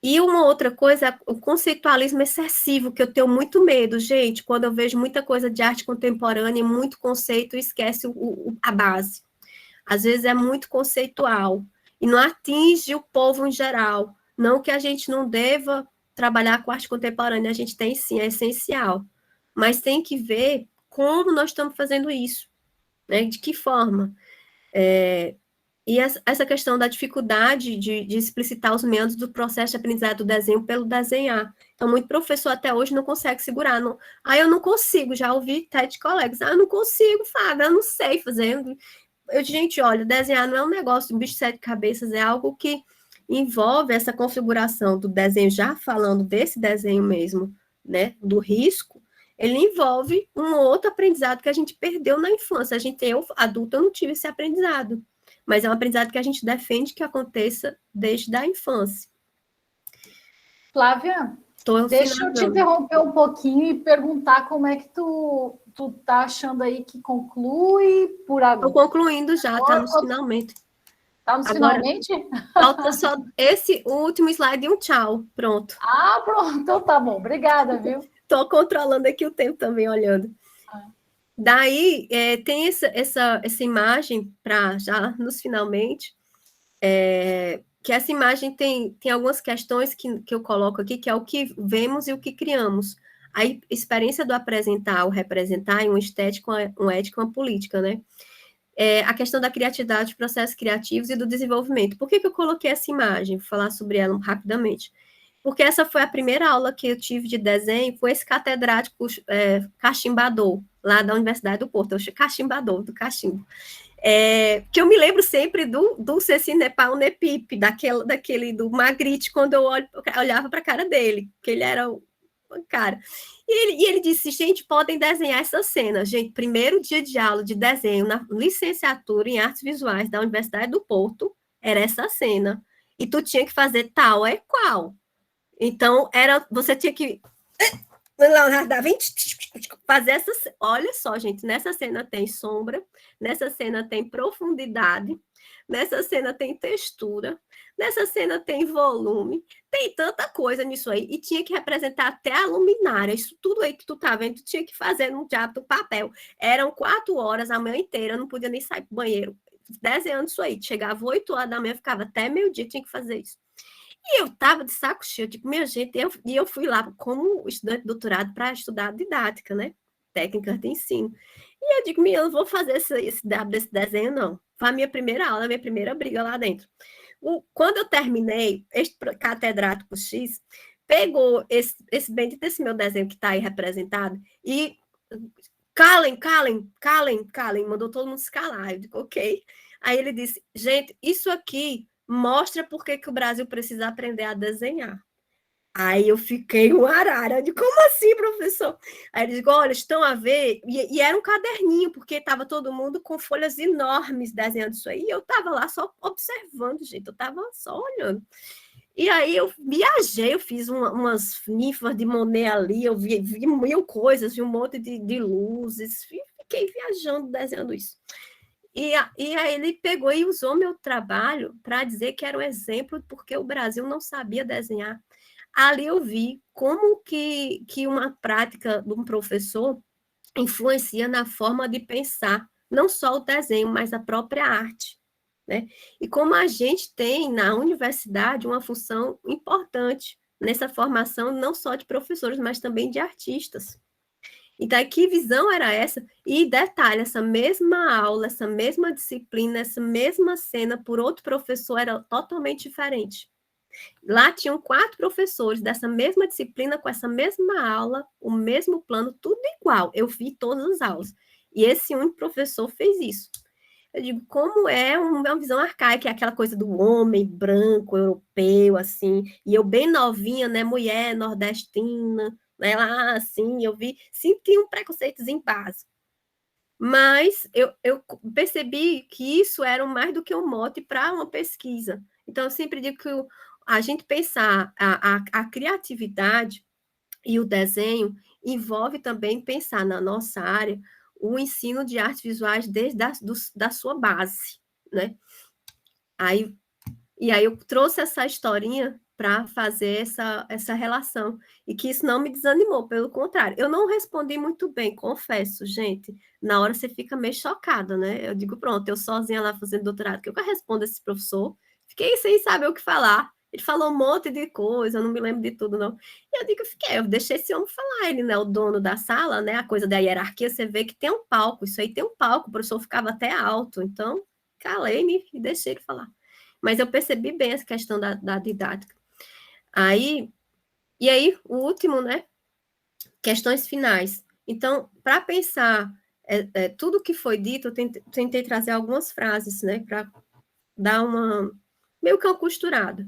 E uma outra coisa é o conceitualismo excessivo, que eu tenho muito medo, gente, quando eu vejo muita coisa de arte contemporânea, muito conceito, esquece a base. Às vezes é muito conceitual e não atinge o povo em geral. Não que a gente não deva trabalhar com arte contemporânea, a gente tem sim, é essencial. Mas tem que ver como nós estamos fazendo isso, né? De que forma. E essa questão da dificuldade de explicitar os meandros do processo de aprendizado do desenho pelo desenhar. Então, muito professor até hoje não consegue segurar. Não, eu não consigo, já ouvi até de colegas, eu não consigo, Fábio, eu não sei fazer. Gente, olha, desenhar não é um negócio, um bicho de sete cabeças, é algo que envolve essa configuração do desenho, já falando desse desenho mesmo, né, do risco, ele envolve um outro aprendizado que a gente perdeu na infância. Eu, adulta, eu não tive esse aprendizado, mas é um aprendizado que a gente defende que aconteça desde a infância. Flávia, deixa eu te interromper um pouquinho e perguntar como é que tu tá achando aí que conclui por agora. Estou concluindo já, está nos finalmente. Está nos finalmente? Falta só o último slide e um tchau, pronto. Pronto, então tá bom, obrigada, viu? Estou controlando aqui o tempo também, olhando. Daí, tem essa imagem, para já nos finalmente, que essa imagem tem algumas questões que eu coloco aqui, que é o que vemos e o que criamos. A experiência do apresentar, o representar, em uma estética, uma ética, uma política, né? A questão da criatividade, processos criativos e do desenvolvimento. Por que eu coloquei essa imagem? Vou falar sobre ela rapidamente. Porque essa foi a primeira aula que eu tive de desenho com esse catedrático cachimbador, lá da Universidade do Porto, cachimbador, do cachimbo. Que eu me lembro sempre do Ceci Nepal Nepip, daquele do Magritte, quando eu olhava para a cara dele, que ele era um cara. E ele disse, gente, podem desenhar essa cena. Gente, primeiro dia de aula de desenho na licenciatura em artes visuais da Universidade do Porto, era essa cena. E tu tinha que fazer tal e qual. Então, você tinha que fazer essa. Olha só, gente, nessa cena tem sombra, nessa cena tem profundidade, nessa cena tem textura, nessa cena tem volume, tem tanta coisa nisso aí, e tinha que representar até a luminária, isso tudo aí que tu tá vendo, tu tinha que fazer no diabo do papel. Eram 4 horas a manhã inteira, eu não podia nem sair pro banheiro, desenhando isso aí, chegava 8 horas da manhã, ficava até meio-dia, tinha que fazer isso. E eu estava de saco cheio, tipo, minha gente, eu fui lá como estudante de doutorado para estudar didática, né? Técnicas de ensino. E eu digo, eu não vou fazer esse desse desenho, não. Foi a minha primeira aula, a minha primeira briga lá dentro. Quando eu terminei, este catedrático X pegou esse bendito esse meu desenho que está aí representado e calem, mandou todo mundo se calar. Eu digo, ok. Aí ele disse, gente, isso aqui mostra por que o Brasil precisa aprender a desenhar. Aí eu fiquei um arara, de como assim, professor? Aí ele disse, olha, estão a ver, e era um caderninho, porque estava todo mundo com folhas enormes desenhando isso aí, e eu estava lá só observando, gente, eu estava só olhando. E aí eu viajei, eu fiz umas ninfas de Monet ali, eu vi mil coisas, vi um monte de luzes, fiquei viajando, desenhando isso. E aí ele pegou e usou meu trabalho para dizer que era um exemplo porque o Brasil não sabia desenhar. Ali eu vi como que uma prática de um professor influencia na forma de pensar, não só o desenho, mas a própria arte, né? E como a gente tem na universidade uma função importante nessa formação, não só de professores, mas também de artistas. Então, que visão era essa? E detalhe, essa mesma aula, essa mesma disciplina, essa mesma cena por outro professor era totalmente diferente. Lá tinham 4 professores dessa mesma disciplina, com essa mesma aula, o mesmo plano, tudo igual. Eu vi todas as aulas. E esse único professor fez isso. Eu digo, como é uma visão arcaica, é aquela coisa do homem branco, europeu, assim, e eu bem novinha, né, mulher nordestina, né, lá, assim, eu vi, sim, tinha um preconceitozinho básico. Mas eu percebi que isso era mais do que um mote para uma pesquisa. Então, eu sempre digo que a gente pensar a criatividade e o desenho envolve também pensar na nossa área o ensino de artes visuais desde da sua base, né? Aí, e aí eu trouxe essa historinha para fazer essa relação, e que isso não me desanimou, pelo contrário. Eu não respondi muito bem, confesso, gente. Na hora você fica meio chocada, né? Eu digo, pronto, eu sozinha lá fazendo doutorado, que eu respondo esse professor, fiquei sem saber o que falar. Ele falou um monte de coisa, eu não me lembro de tudo, não. E eu digo, eu deixei esse homem falar, ele, né, o dono da sala, né, a coisa da hierarquia, você vê que tem um palco, isso aí tem um palco, o professor ficava até alto, então calei-me e deixei ele falar. Mas eu percebi bem essa questão da didática. E aí, o último, né? Questões finais. Então, para pensar tudo que foi dito, eu tentei trazer algumas frases, né? Para dar meio que uma costurada.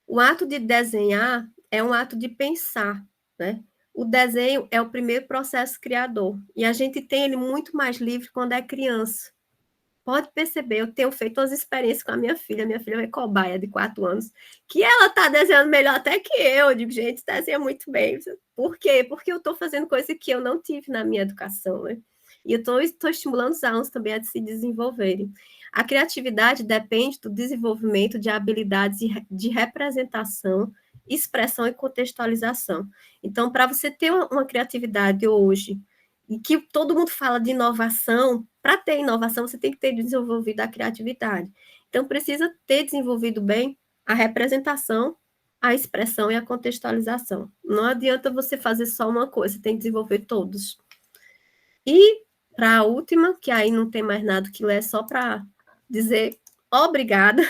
O ato de desenhar é um ato de pensar, né? O desenho é o primeiro processo criador. E a gente tem ele muito mais livre quando é criança. Pode perceber, eu tenho feito as experiências com a minha filha é cobaia de 4 anos, que ela está desenhando melhor até que eu. Digo, gente, desenha muito bem. Por quê? Porque eu estou fazendo coisa que eu não tive na minha educação, né? E eu estou estimulando os alunos também a se desenvolverem. A criatividade depende do desenvolvimento de habilidades de representação, expressão e contextualização. Então, para você ter uma criatividade hoje, e que todo mundo fala de inovação, para ter inovação, você tem que ter desenvolvido a criatividade. Então, precisa ter desenvolvido bem a representação, a expressão e a contextualização. Não adianta você fazer só uma coisa, tem que desenvolver todos. E, para a última, que aí não tem mais nada que ler, só para dizer obrigada.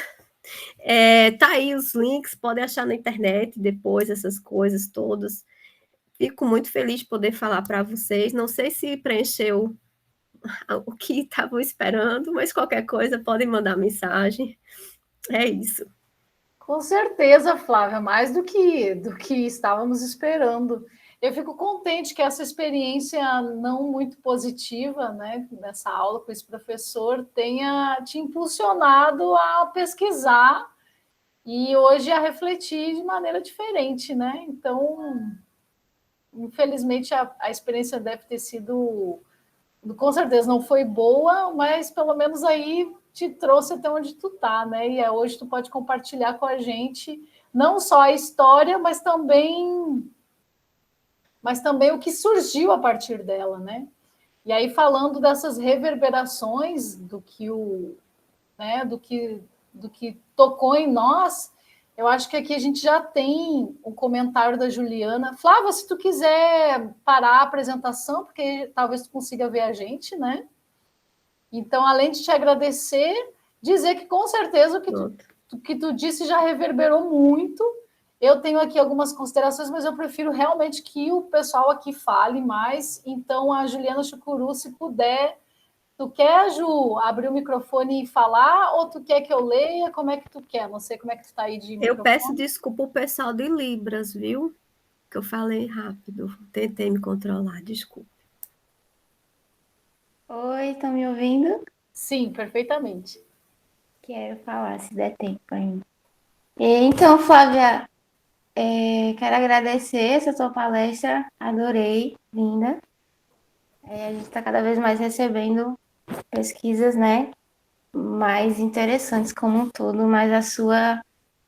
Tá aí os links, podem achar na internet depois, essas coisas todas. Fico muito feliz de poder falar para vocês. Não sei se preencheu o que estavam esperando, mas qualquer coisa podem mandar mensagem. É isso. Com certeza, Flávia, mais do que estávamos esperando. Eu fico contente que essa experiência não muito positiva, né, nessa aula com esse professor, tenha te impulsionado a pesquisar e hoje a refletir de maneira diferente, né? Então, infelizmente, a experiência deve ter sido, com certeza não foi boa, mas pelo menos aí te trouxe até onde tu tá, né? E hoje tu pode compartilhar com a gente não só a história, mas também o que surgiu a partir dela, né? E aí falando dessas reverberações do que tocou em nós, eu acho que aqui a gente já tem um comentário da Juliana. Flávia, se tu quiser parar a apresentação, porque talvez tu consiga ver a gente, né? Então, além de te agradecer, dizer que com certeza o que tu disse já reverberou muito. Eu tenho aqui algumas considerações, mas eu prefiro realmente que o pessoal aqui fale mais. Então, a Juliana Chucuru, se puder. Tu quer, Ju, abrir o microfone e falar, ou tu quer que eu leia? Como é que tu quer? Não sei como é que tu tá aí de Eu microfone. peço desculpa ao pessoal de Libras, viu? Que eu falei rápido. Tentei me controlar, desculpa. Oi, estão me ouvindo? Sim, perfeitamente. Quero falar, se der tempo ainda. Então, Flávia, quero agradecer essa sua palestra, adorei, linda. A gente está cada vez mais recebendo pesquisas, né, mais interessantes como um todo, mas a sua,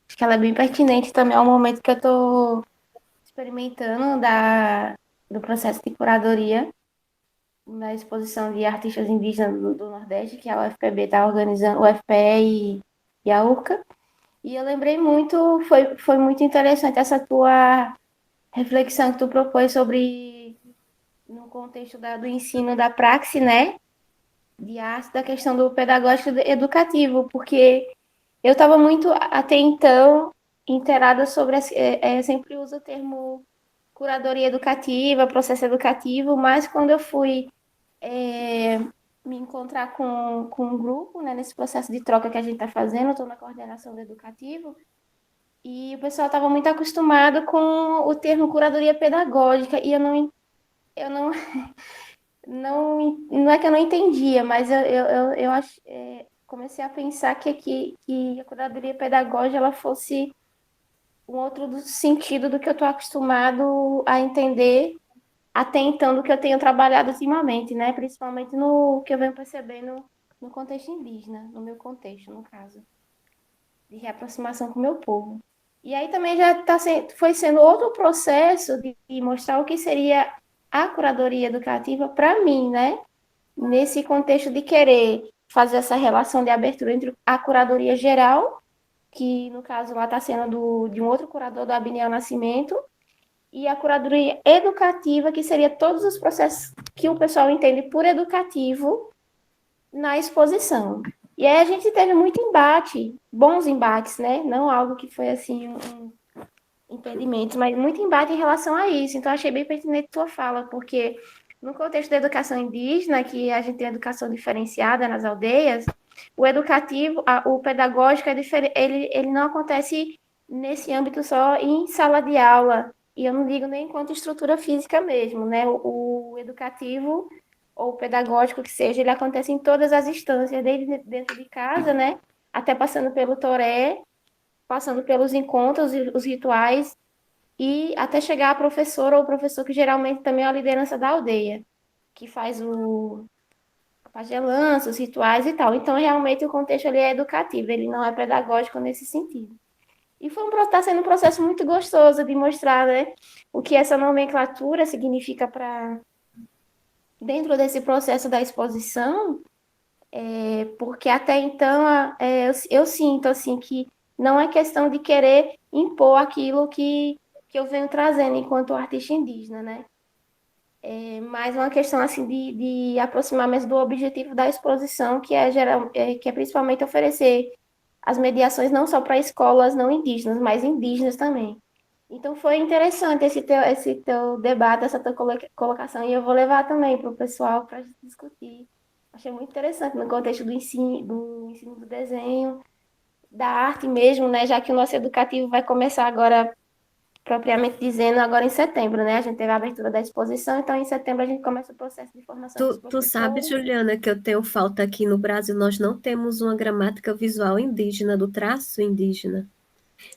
acho que ela é bem pertinente também ao momento que eu estou experimentando do processo de curadoria na exposição de artistas indígenas do Nordeste, que a UFPB está organizando, o UFPE e a URCA. E eu lembrei muito, foi muito interessante essa tua reflexão que tu propôs sobre, no contexto do ensino da praxe, né, de arte, da questão do pedagógico educativo, porque eu estava muito, até então, inteirada sobre, sempre uso o termo curadoria educativa, processo educativo, mas quando eu fui me encontrar com um grupo, né, nesse processo de troca que a gente está fazendo. Eu estou na coordenação do educativo, e o pessoal estava muito acostumado com o termo curadoria pedagógica, e eu não, não é que eu não entendia, mas comecei a pensar que a curadoria pedagógica ela fosse um outro sentido do que eu estou acostumado a entender até então do que eu tenho trabalhado ultimamente, né? Principalmente no que eu venho percebendo no contexto indígena, no meu contexto, no caso, de reaproximação com o meu povo. E aí também foi sendo outro processo de mostrar o que seria a curadoria educativa para mim, né? Nesse contexto de querer fazer essa relação de abertura entre a curadoria geral, que no caso lá está sendo de um outro curador, do Abniel Nascimento, e a curadoria educativa, que seria todos os processos que o pessoal entende por educativo na exposição. E aí a gente teve muito embate, bons embates, né? Não algo que foi assim um impedimento, mas muito embate em relação a isso. Então achei bem pertinente a tua fala, porque no contexto da educação indígena, que a gente tem educação diferenciada nas aldeias, o educativo, o pedagógico é ele não acontece nesse âmbito só em sala de aula, e eu não digo nem enquanto estrutura física mesmo, né? O educativo ou pedagógico que seja, ele acontece em todas as instâncias, desde dentro de casa, né? Até passando pelo toré, passando pelos encontros, os rituais, e até chegar a professora ou o professor, que geralmente também é a liderança da aldeia, que faz a pagelança, os rituais e tal. Então, realmente, o contexto ali é educativo, ele não é pedagógico nesse sentido. E está sendo um processo muito gostoso de mostrar, né, o que essa nomenclatura significa para dentro desse processo da exposição, porque até então eu sinto assim que não é questão de querer impor aquilo que eu venho trazendo enquanto artista indígena, né? É mais uma questão assim de aproximamento do objetivo da exposição, que é principalmente oferecer as mediações não só para escolas não indígenas, mas indígenas também. Então foi interessante esse teu debate, essa tua colocação, e eu vou levar também para o pessoal para discutir. Achei muito interessante no contexto do ensino do desenho, da arte mesmo, né? Já que o nosso educativo vai começar agora, propriamente dizendo, agora em setembro, né? A gente teve a abertura da exposição, então em setembro a gente começa o processo de formação dos Tu sabe, professores. Juliana, que eu tenho falta aqui no Brasil, nós não temos uma gramática visual indígena, do traço indígena.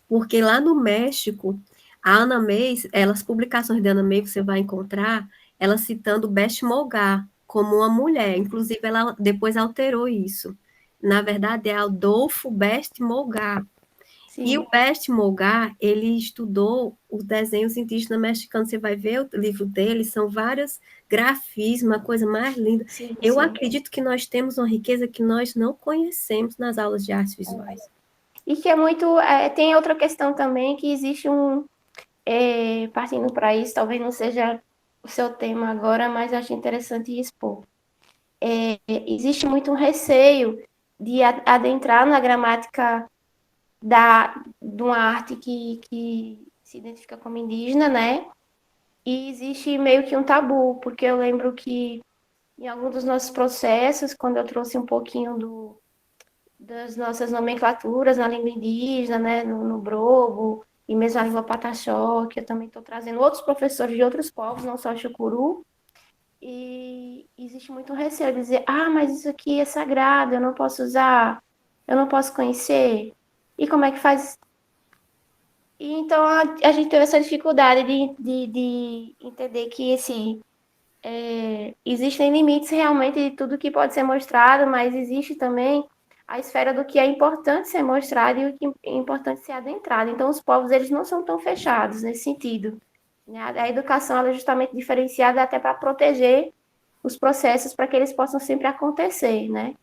Porque lá no México, a Ana May, as publicações da Ana May, você vai encontrar ela citando Beth Mulgar como uma mulher. Inclusive, ela depois alterou isso. Na verdade, é Adolfo Best Mulgar. E Sim, o Best Mulgar, ele estudou os desenhos indígenas mexicanos. Você vai ver o livro dele, são vários grafismos, a coisa mais linda. sim, Eu sim. acredito que nós temos uma riqueza que nós não conhecemos nas aulas de artes visuais. E que é muito. Tem outra questão também, que existe partindo para isso, talvez não seja o seu tema agora, mas acho interessante expor. Existe muito um receio de adentrar na gramática de uma arte que se identifica como indígena, né? E existe meio que um tabu, porque eu lembro que em algum dos nossos processos, quando eu trouxe um pouquinho das nossas nomenclaturas na língua indígena, né, no Brobo, e mesmo a língua Pataxó, que eu também estou trazendo outros professores de outros povos, não só Chucuru, e existe muito receio de dizer, mas isso aqui é sagrado, eu não posso usar, eu não posso conhecer, e como é que faz? E então a gente teve essa dificuldade de entender que, assim, existem limites realmente de tudo que pode ser mostrado, mas existe também a esfera do que é importante ser mostrado e o que é importante ser adentrado. Então, os povos, eles não são tão fechados nesse sentido, né? A educação, ela é justamente diferenciada até para proteger os processos, para que eles possam sempre acontecer, né?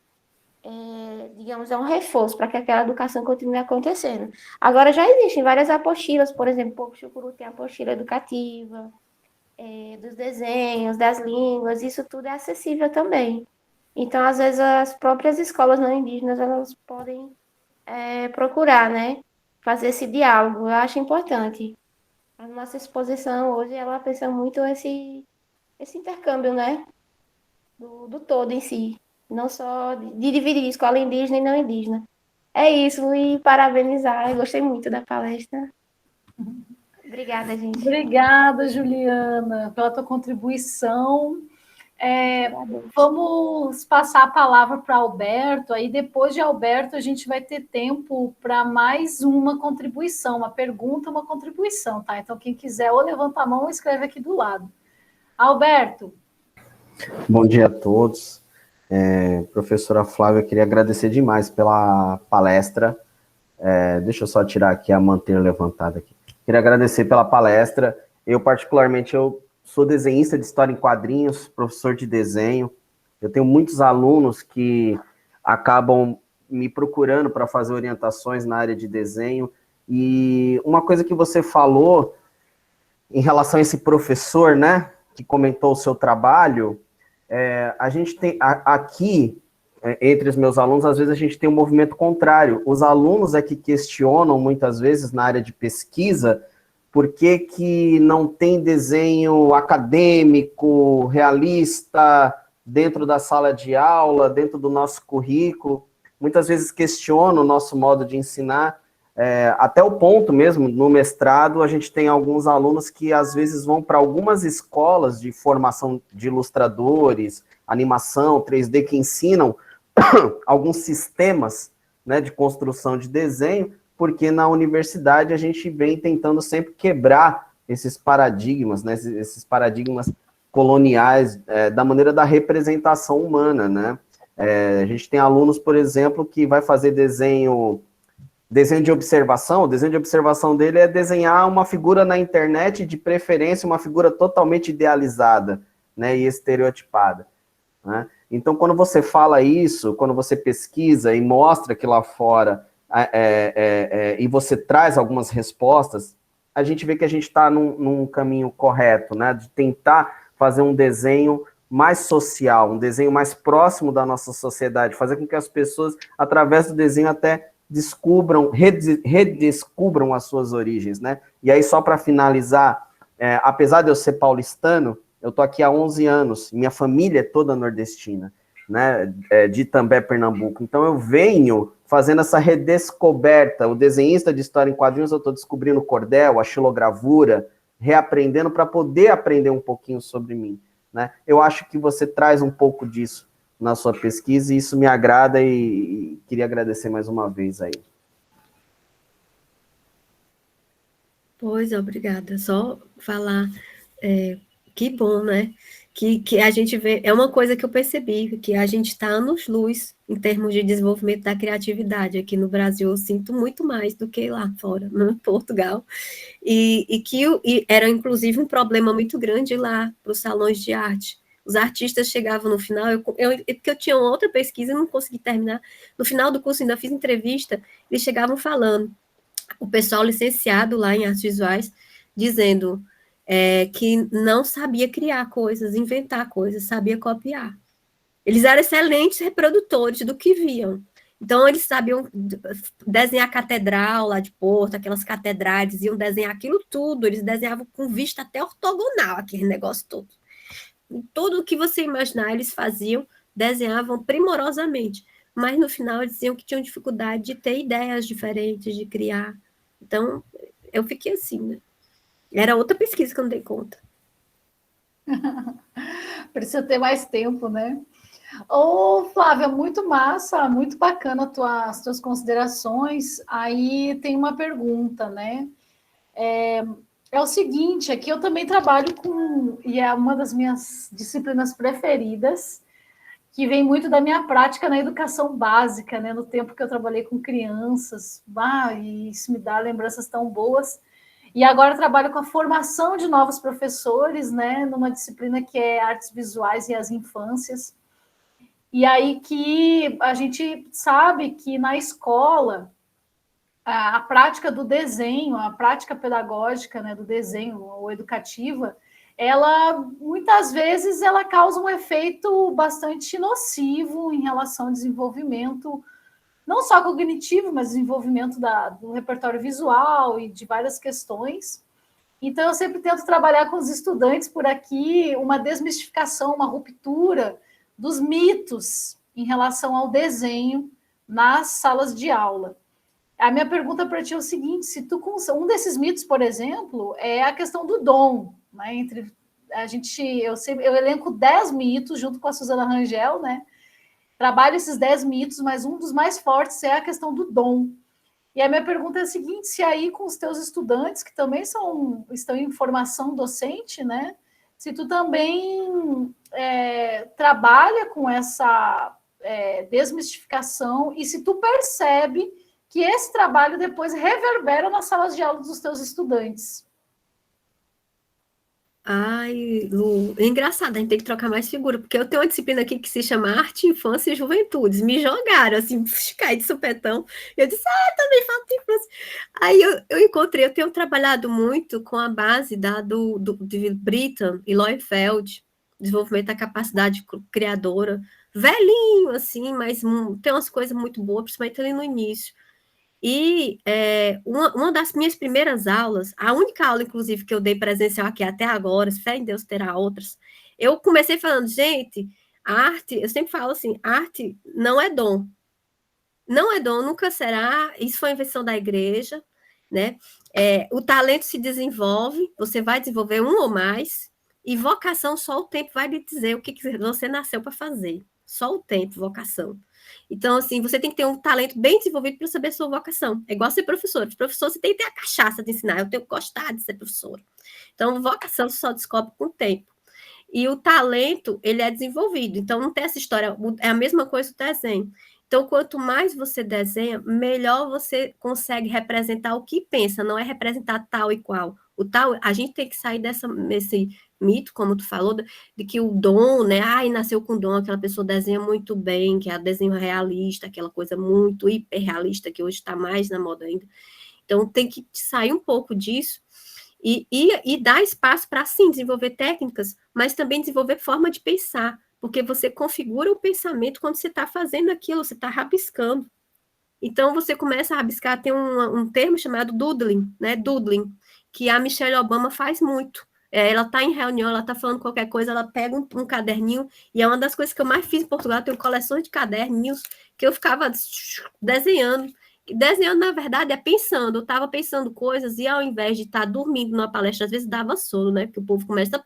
Digamos, é um reforço para que aquela educação continue acontecendo. Agora, já existem várias apostilas, por exemplo, o Povo Chucuru tem a apostila educativa, dos desenhos, das línguas, isso tudo é acessível também. Então, às vezes, as próprias escolas não indígenas, elas podem procurar, né? Fazer esse diálogo, eu acho importante. A nossa exposição hoje, ela pensa muito esse intercâmbio, né? do todo em si, não só de dividir escola indígena e não indígena. É isso, e parabenizar, eu gostei muito da palestra. Obrigada, gente. Obrigada, Juliana, pela tua contribuição. Vamos passar a palavra para Alberto, aí depois de Alberto a gente vai ter tempo para mais uma contribuição, uma pergunta, uma contribuição, tá? Então quem quiser ou levanta a mão ou escreve aqui do lado. Alberto. Bom dia a todos. Professora Flávia, eu queria agradecer demais pela palestra. Deixa eu só tirar aqui a manter levantada aqui. Queria agradecer pela palestra. Eu, particularmente, sou desenhista de história em quadrinhos, professor de desenho. Eu tenho muitos alunos que acabam me procurando para fazer orientações na área de desenho. E uma coisa que você falou em relação a esse professor, né, que comentou o seu trabalho, a gente tem aqui, entre os meus alunos, às vezes a gente tem um movimento contrário. Os alunos é que questionam, muitas vezes, na área de pesquisa, por que não tem desenho acadêmico, realista, dentro da sala de aula, dentro do nosso currículo. Muitas vezes questionam o nosso modo de ensinar, até o ponto mesmo, no mestrado, a gente tem alguns alunos que às vezes vão para algumas escolas de formação de ilustradores, animação, 3D, que ensinam alguns sistemas, né, de construção de desenho, porque na universidade a gente vem tentando sempre quebrar esses paradigmas, né, esses paradigmas coloniais, da maneira da representação humana, né? A gente tem alunos, por exemplo, que vai fazer desenho de observação. O desenho de observação dele é desenhar uma figura na internet, de preferência uma figura totalmente idealizada, né, e estereotipada, né? Então, quando você fala isso, quando você pesquisa e mostra que lá fora, e você traz algumas respostas, a gente vê que a gente está num caminho correto, né, de tentar fazer um desenho mais social, um desenho mais próximo da nossa sociedade, fazer com que as pessoas, através do desenho, até redescubram as suas origens, né? E aí, só para finalizar, apesar de eu ser paulistano, eu tô aqui há 11 anos, minha família é toda nordestina, né, de Itambé, Pernambuco. Então, eu venho fazendo essa redescoberta. O desenhista de história em quadrinhos, eu estou descobrindo o cordel, a xilogravura, reaprendendo para poder aprender um pouquinho sobre mim, né? Eu acho que você traz um pouco disso na sua pesquisa, e isso me agrada, e queria agradecer mais uma vez aí. Pois, obrigada. Só falar, que bom, né? Que a gente vê, é uma coisa que eu percebi, que a gente está anos-luz em termos de desenvolvimento da criatividade. Aqui no Brasil eu sinto muito mais do que lá fora, em Portugal. E era, inclusive, um problema muito grande lá para os salões de arte. Os artistas chegavam no final, porque eu tinha outra pesquisa e não consegui terminar. No final do curso, ainda fiz entrevista, eles chegavam falando, o pessoal licenciado lá em artes visuais, dizendo que não sabia criar coisas, inventar coisas, sabia copiar. Eles eram excelentes reprodutores do que viam. Então, eles sabiam desenhar catedral lá de Porto, aquelas catedrais, iam desenhar aquilo tudo, eles desenhavam com vista até ortogonal, aquele negócio todo. Tudo o que você imaginar, eles faziam, desenhavam primorosamente, mas no final eles diziam que tinham dificuldade de ter ideias diferentes, de criar. Então, eu fiquei assim, né? Era outra pesquisa que eu não dei conta. Precisa ter mais tempo, né? Ô, Flávia, muito massa, muito bacana as tuas considerações. Aí tem uma pergunta, né? É o seguinte, aqui eu também trabalho com, e é uma das minhas disciplinas preferidas, que vem muito da minha prática na educação básica, né? No tempo que eu trabalhei com crianças, e isso me dá lembranças tão boas. E agora eu trabalho com a formação de novos professores, né? Numa disciplina que é artes visuais e as infâncias. E aí que a gente sabe que na escola a prática do desenho, a prática pedagógica, né, do desenho ou educativa, ela muitas vezes ela causa um efeito bastante nocivo em relação ao desenvolvimento, não só cognitivo, mas desenvolvimento do repertório visual e de várias questões. Então, eu sempre tento trabalhar com os estudantes por aqui uma desmistificação, uma ruptura dos mitos em relação ao desenho nas salas de aula. A minha pergunta para ti é o seguinte: se tu um desses mitos, por exemplo, é a questão do dom, né? Entre a gente, eu elenco 10 mitos junto com a Suzana Rangel, né? Trabalho esses 10 mitos, mas um dos mais fortes é a questão do dom. E a minha pergunta é a seguinte: se aí com os teus estudantes, que também estão em formação docente, né? Se tu também trabalha com essa desmistificação e se tu percebe que esse trabalho depois reverbera nas salas de aula dos teus estudantes. Ai, Lu, é engraçado, a gente tem que trocar mais figura, porque eu tenho uma disciplina aqui que se chama Arte, Infância e Juventudes. Me jogaram, assim, caí de supetão. Eu disse, também falo de infância. Aí eu tenho trabalhado muito com a base de Britton e Lowenfeld, desenvolvimento da capacidade criadora, velhinho, assim, mas tem umas coisas muito boas, principalmente ali no início. E uma das minhas primeiras aulas, a única aula, inclusive, que eu dei presencial aqui até agora, fé em Deus terá outras, eu comecei falando, gente, a arte, eu sempre falo assim, arte não é dom. Não é dom, nunca será, isso foi invenção da igreja, né? O talento se desenvolve, você vai desenvolver um ou mais, e vocação só o tempo vai lhe dizer o que você nasceu para fazer. Só o tempo, vocação. Então, assim, você tem que ter um talento bem desenvolvido para saber a sua vocação. É igual ser professor. Professor, você tem que ter a cachaça de ensinar. Eu tenho que gostar de ser professor. Então, vocação você só descobre com o tempo. E o talento, ele é desenvolvido. Então, não tem essa história. É a mesma coisa do desenho. Então, quanto mais você desenha, melhor você consegue representar o que pensa. Não é representar tal e qual. O tal, a gente tem que sair desse mito, como tu falou, de que o dom, né? Nasceu com dom, aquela pessoa desenha muito bem, que é desenho realista, aquela coisa muito hiperrealista, que hoje está mais na moda ainda. Então, tem que sair um pouco disso e dar espaço para, sim, desenvolver técnicas, mas também desenvolver forma de pensar, porque você configura o pensamento quando você está fazendo aquilo, você está rabiscando. Então, você começa a rabiscar, tem um termo chamado doodling, né? Doodling, que a Michelle Obama faz muito. Ela está em reunião, ela está falando qualquer coisa, ela pega um caderninho, e é uma das coisas que eu mais fiz em Portugal, eu tenho coleções de caderninhos que eu ficava desenhando. Desenhando, na verdade, é pensando. Eu estava pensando coisas, e ao invés de estar dormindo numa palestra, às vezes dava sono, né? Porque o povo começa a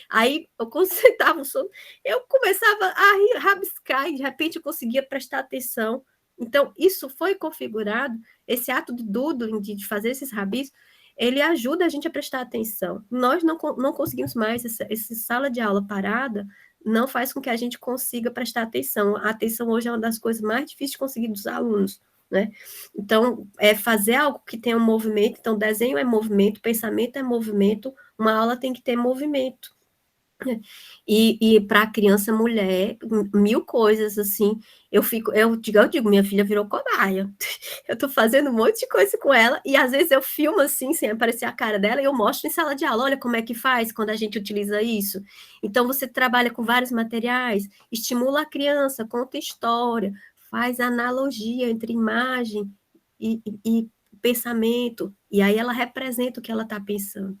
aí eu concentrava o sono, eu começava a rabiscar, e de repente eu conseguia prestar atenção. Então, isso foi configurado, esse ato de doodling, de fazer esses rabiscos, ele ajuda a gente a prestar atenção. Nós não conseguimos mais, essa sala de aula parada não faz com que a gente consiga prestar atenção. A atenção hoje é uma das coisas mais difíceis de conseguir dos alunos, né? Então, fazer algo que tenha um movimento. Então, desenho é movimento, pensamento é movimento, uma aula tem que ter movimento. E para a criança mulher, 1000 coisas, assim, eu digo, minha filha virou cobaia, eu estou fazendo um monte de coisa com ela, e às vezes eu filmo assim, sem aparecer a cara dela, e eu mostro em sala de aula, olha como é que faz quando a gente utiliza isso. Então, você trabalha com vários materiais, estimula a criança, conta história, faz analogia entre imagem e pensamento, e aí ela representa o que ela está pensando.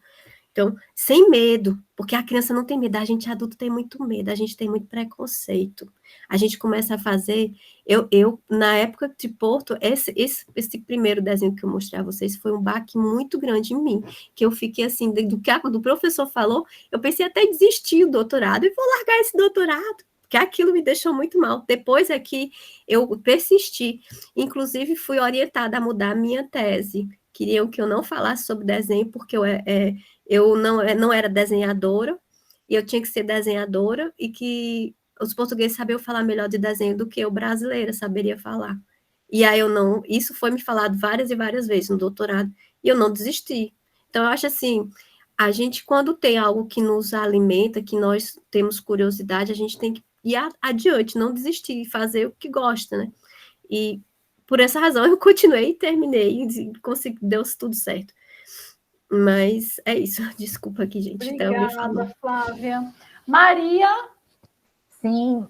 Então, sem medo, porque a criança não tem medo, a gente adulto tem muito medo, a gente tem muito preconceito. A gente começa a fazer... Eu na época de Porto, esse primeiro desenho que eu mostrei a vocês foi um baque muito grande em mim, que eu fiquei assim, do que o professor falou, eu pensei até em desistir do doutorado, e vou largar esse doutorado, porque aquilo me deixou muito mal. Depois é que eu persisti, inclusive fui orientada a mudar a minha tese. Queriam que eu não falasse sobre desenho, porque eu não era desenhadora, e eu tinha que ser desenhadora, e que os portugueses sabiam falar melhor de desenho do que eu, brasileira, saberia falar. E aí isso foi me falado várias e várias vezes no doutorado, e eu não desisti. Então, eu acho assim, a gente, quando tem algo que nos alimenta, que nós temos curiosidade, a gente tem que ir adiante, não desistir, fazer o que gosta, né? E por essa razão eu continuei e terminei, e deu tudo certo. Mas é isso. Desculpa aqui, gente. Obrigada, Flávia. Maria? Sim,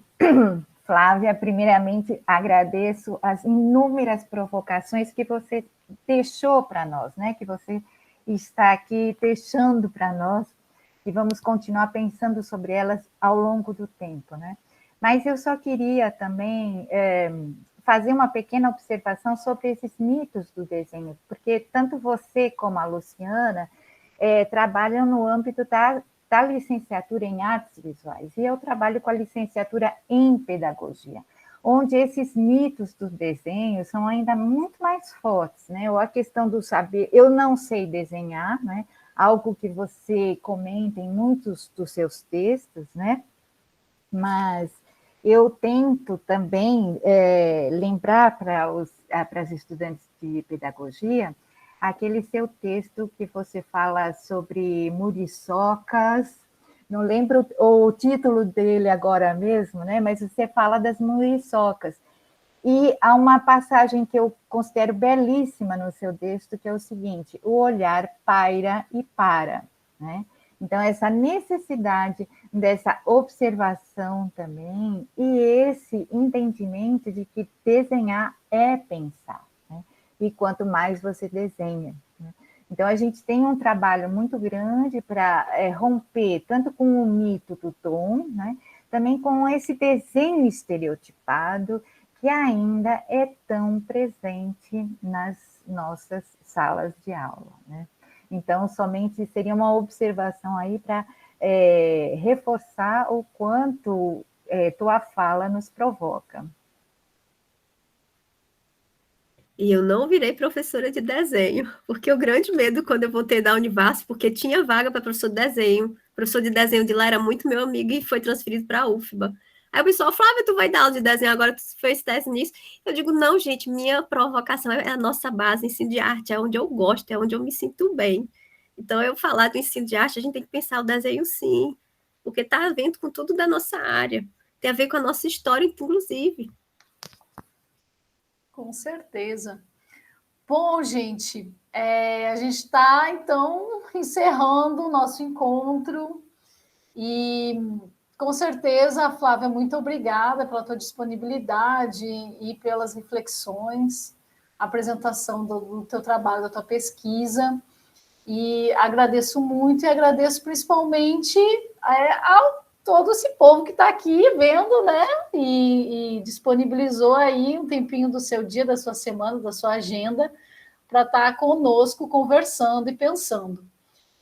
Flávia, primeiramente agradeço as inúmeras provocações que você deixou para nós, né? Que você está aqui deixando para nós. e vamos continuar pensando sobre elas ao longo do tempo, né? Mas eu só queria também fazer uma pequena observação sobre esses mitos do desenho, porque tanto você como a Luciana trabalham no âmbito da licenciatura em artes visuais, e eu trabalho com a licenciatura em pedagogia, onde esses mitos do desenho são ainda muito mais fortes, né? Ou a questão do saber, eu não sei desenhar, né? Algo que você comenta em muitos dos seus textos, né? Mas eu tento também lembrar para as estudantes de pedagogia aquele seu texto que você fala sobre muriçocas, não lembro o título dele agora mesmo, né? Mas você fala das muriçocas. E há uma passagem que eu considero belíssima no seu texto, que é o seguinte: o olhar paira e para, né? Então, essa necessidade dessa observação também, e esse entendimento de que desenhar é pensar, né? E quanto mais você desenha, né? Então, a gente tem um trabalho muito grande para romper, tanto com o mito do tom, né? Também com esse desenho estereotipado, que ainda é tão presente nas nossas salas de aula, né? Então, somente seria uma observação aí para reforçar o quanto tua fala nos provoca. E eu não virei professora de desenho, porque o grande medo quando eu voltei da Univasf, porque tinha vaga para professor de desenho. O professor de desenho de lá era muito meu amigo e foi transferido para a UFBA. Aí o pessoal, Flávia, tu vai dar aula de desenho agora, tu fez tese nisso? Eu digo, não, gente, minha provocação é a nossa base, ensino de arte, é onde eu gosto, é onde eu me sinto bem. Então, eu falar do ensino de arte, a gente tem que pensar o desenho sim, porque está a ver com tudo da nossa área, tem a ver com a nossa história, inclusive. Com certeza. Bom, gente, a gente está, então, encerrando o nosso encontro e, com certeza, Flávia, muito obrigada pela tua disponibilidade e pelas reflexões, a apresentação do teu trabalho, da tua pesquisa, e agradeço muito e agradeço principalmente a todo esse povo que está aqui vendo, né, e disponibilizou aí um tempinho do seu dia, da sua semana, da sua agenda, para estar conosco conversando e pensando.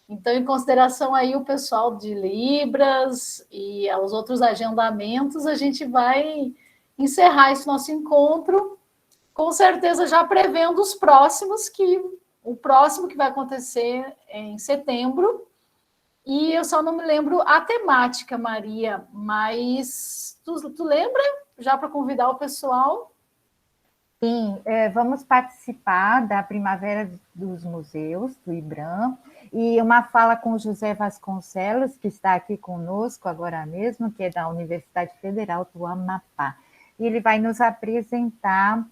Então, em consideração aí o pessoal de Libras e os outros agendamentos, a gente vai encerrar esse nosso encontro, com certeza já prevendo os próximos, o próximo que vai acontecer em setembro. E eu só não me lembro a temática, Maria, mas tu lembra? Já para convidar o pessoal? Sim, vamos participar da Primavera dos Museus, do IBRAM, e uma fala com o José Vasconcelos, que está aqui conosco agora mesmo, que é da Universidade Federal do Amapá. E ele vai nos apresentar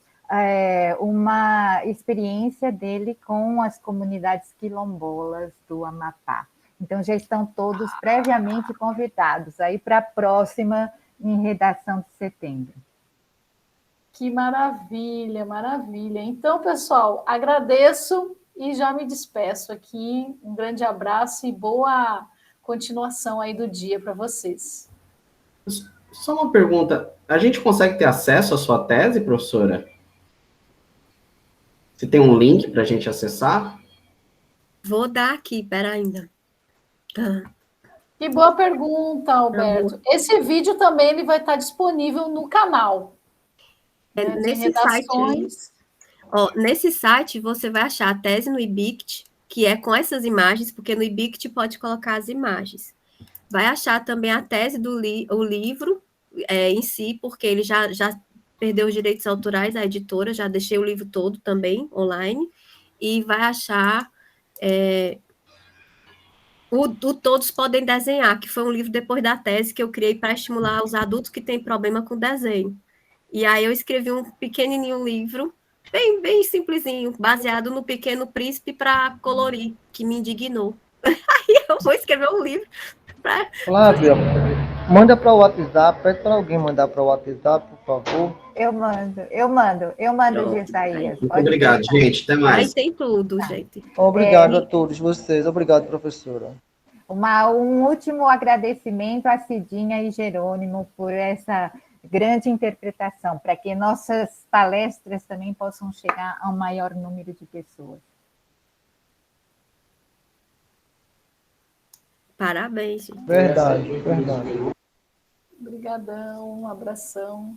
uma experiência dele com as comunidades quilombolas do Amapá. Então, já estão todos previamente convidados aí para a próxima em redação de setembro. Que maravilha, maravilha. Então, pessoal, agradeço e já me despeço aqui. Um grande abraço e boa continuação aí do dia para vocês. Só uma pergunta, a gente consegue ter acesso à sua tese, professora? Você tem um link para a gente acessar? Vou dar aqui, pera ainda. Tá. Que boa pergunta, Alberto. Esse vídeo também ele vai estar disponível no canal. Nesse site você vai achar a tese no IBICT, que é com essas imagens, porque no IBICT pode colocar as imagens. Vai achar também a tese o livro em si, porque ele já perdeu os direitos autorais, a editora, já deixei o livro todo também online, e vai achar o Todos Podem Desenhar, que foi um livro depois da tese que eu criei para estimular os adultos que têm problema com desenho. E aí eu escrevi um pequenininho livro, bem simplesinho, baseado no Pequeno Príncipe para colorir, que me indignou. Aí eu vou escrever um livro para... Flávia, manda para o WhatsApp, pede para alguém mandar para o WhatsApp, por favor. Eu mando de Isaías. Muito obrigado, gente. Até mais. Aí tem tudo, gente. Obrigado a todos vocês. Obrigado, professora. Um último agradecimento a Cidinha e Jerônimo por essa grande interpretação, para que nossas palestras também possam chegar a um maior número de pessoas. Parabéns, gente. Verdade, verdade. Obrigadão, um abração.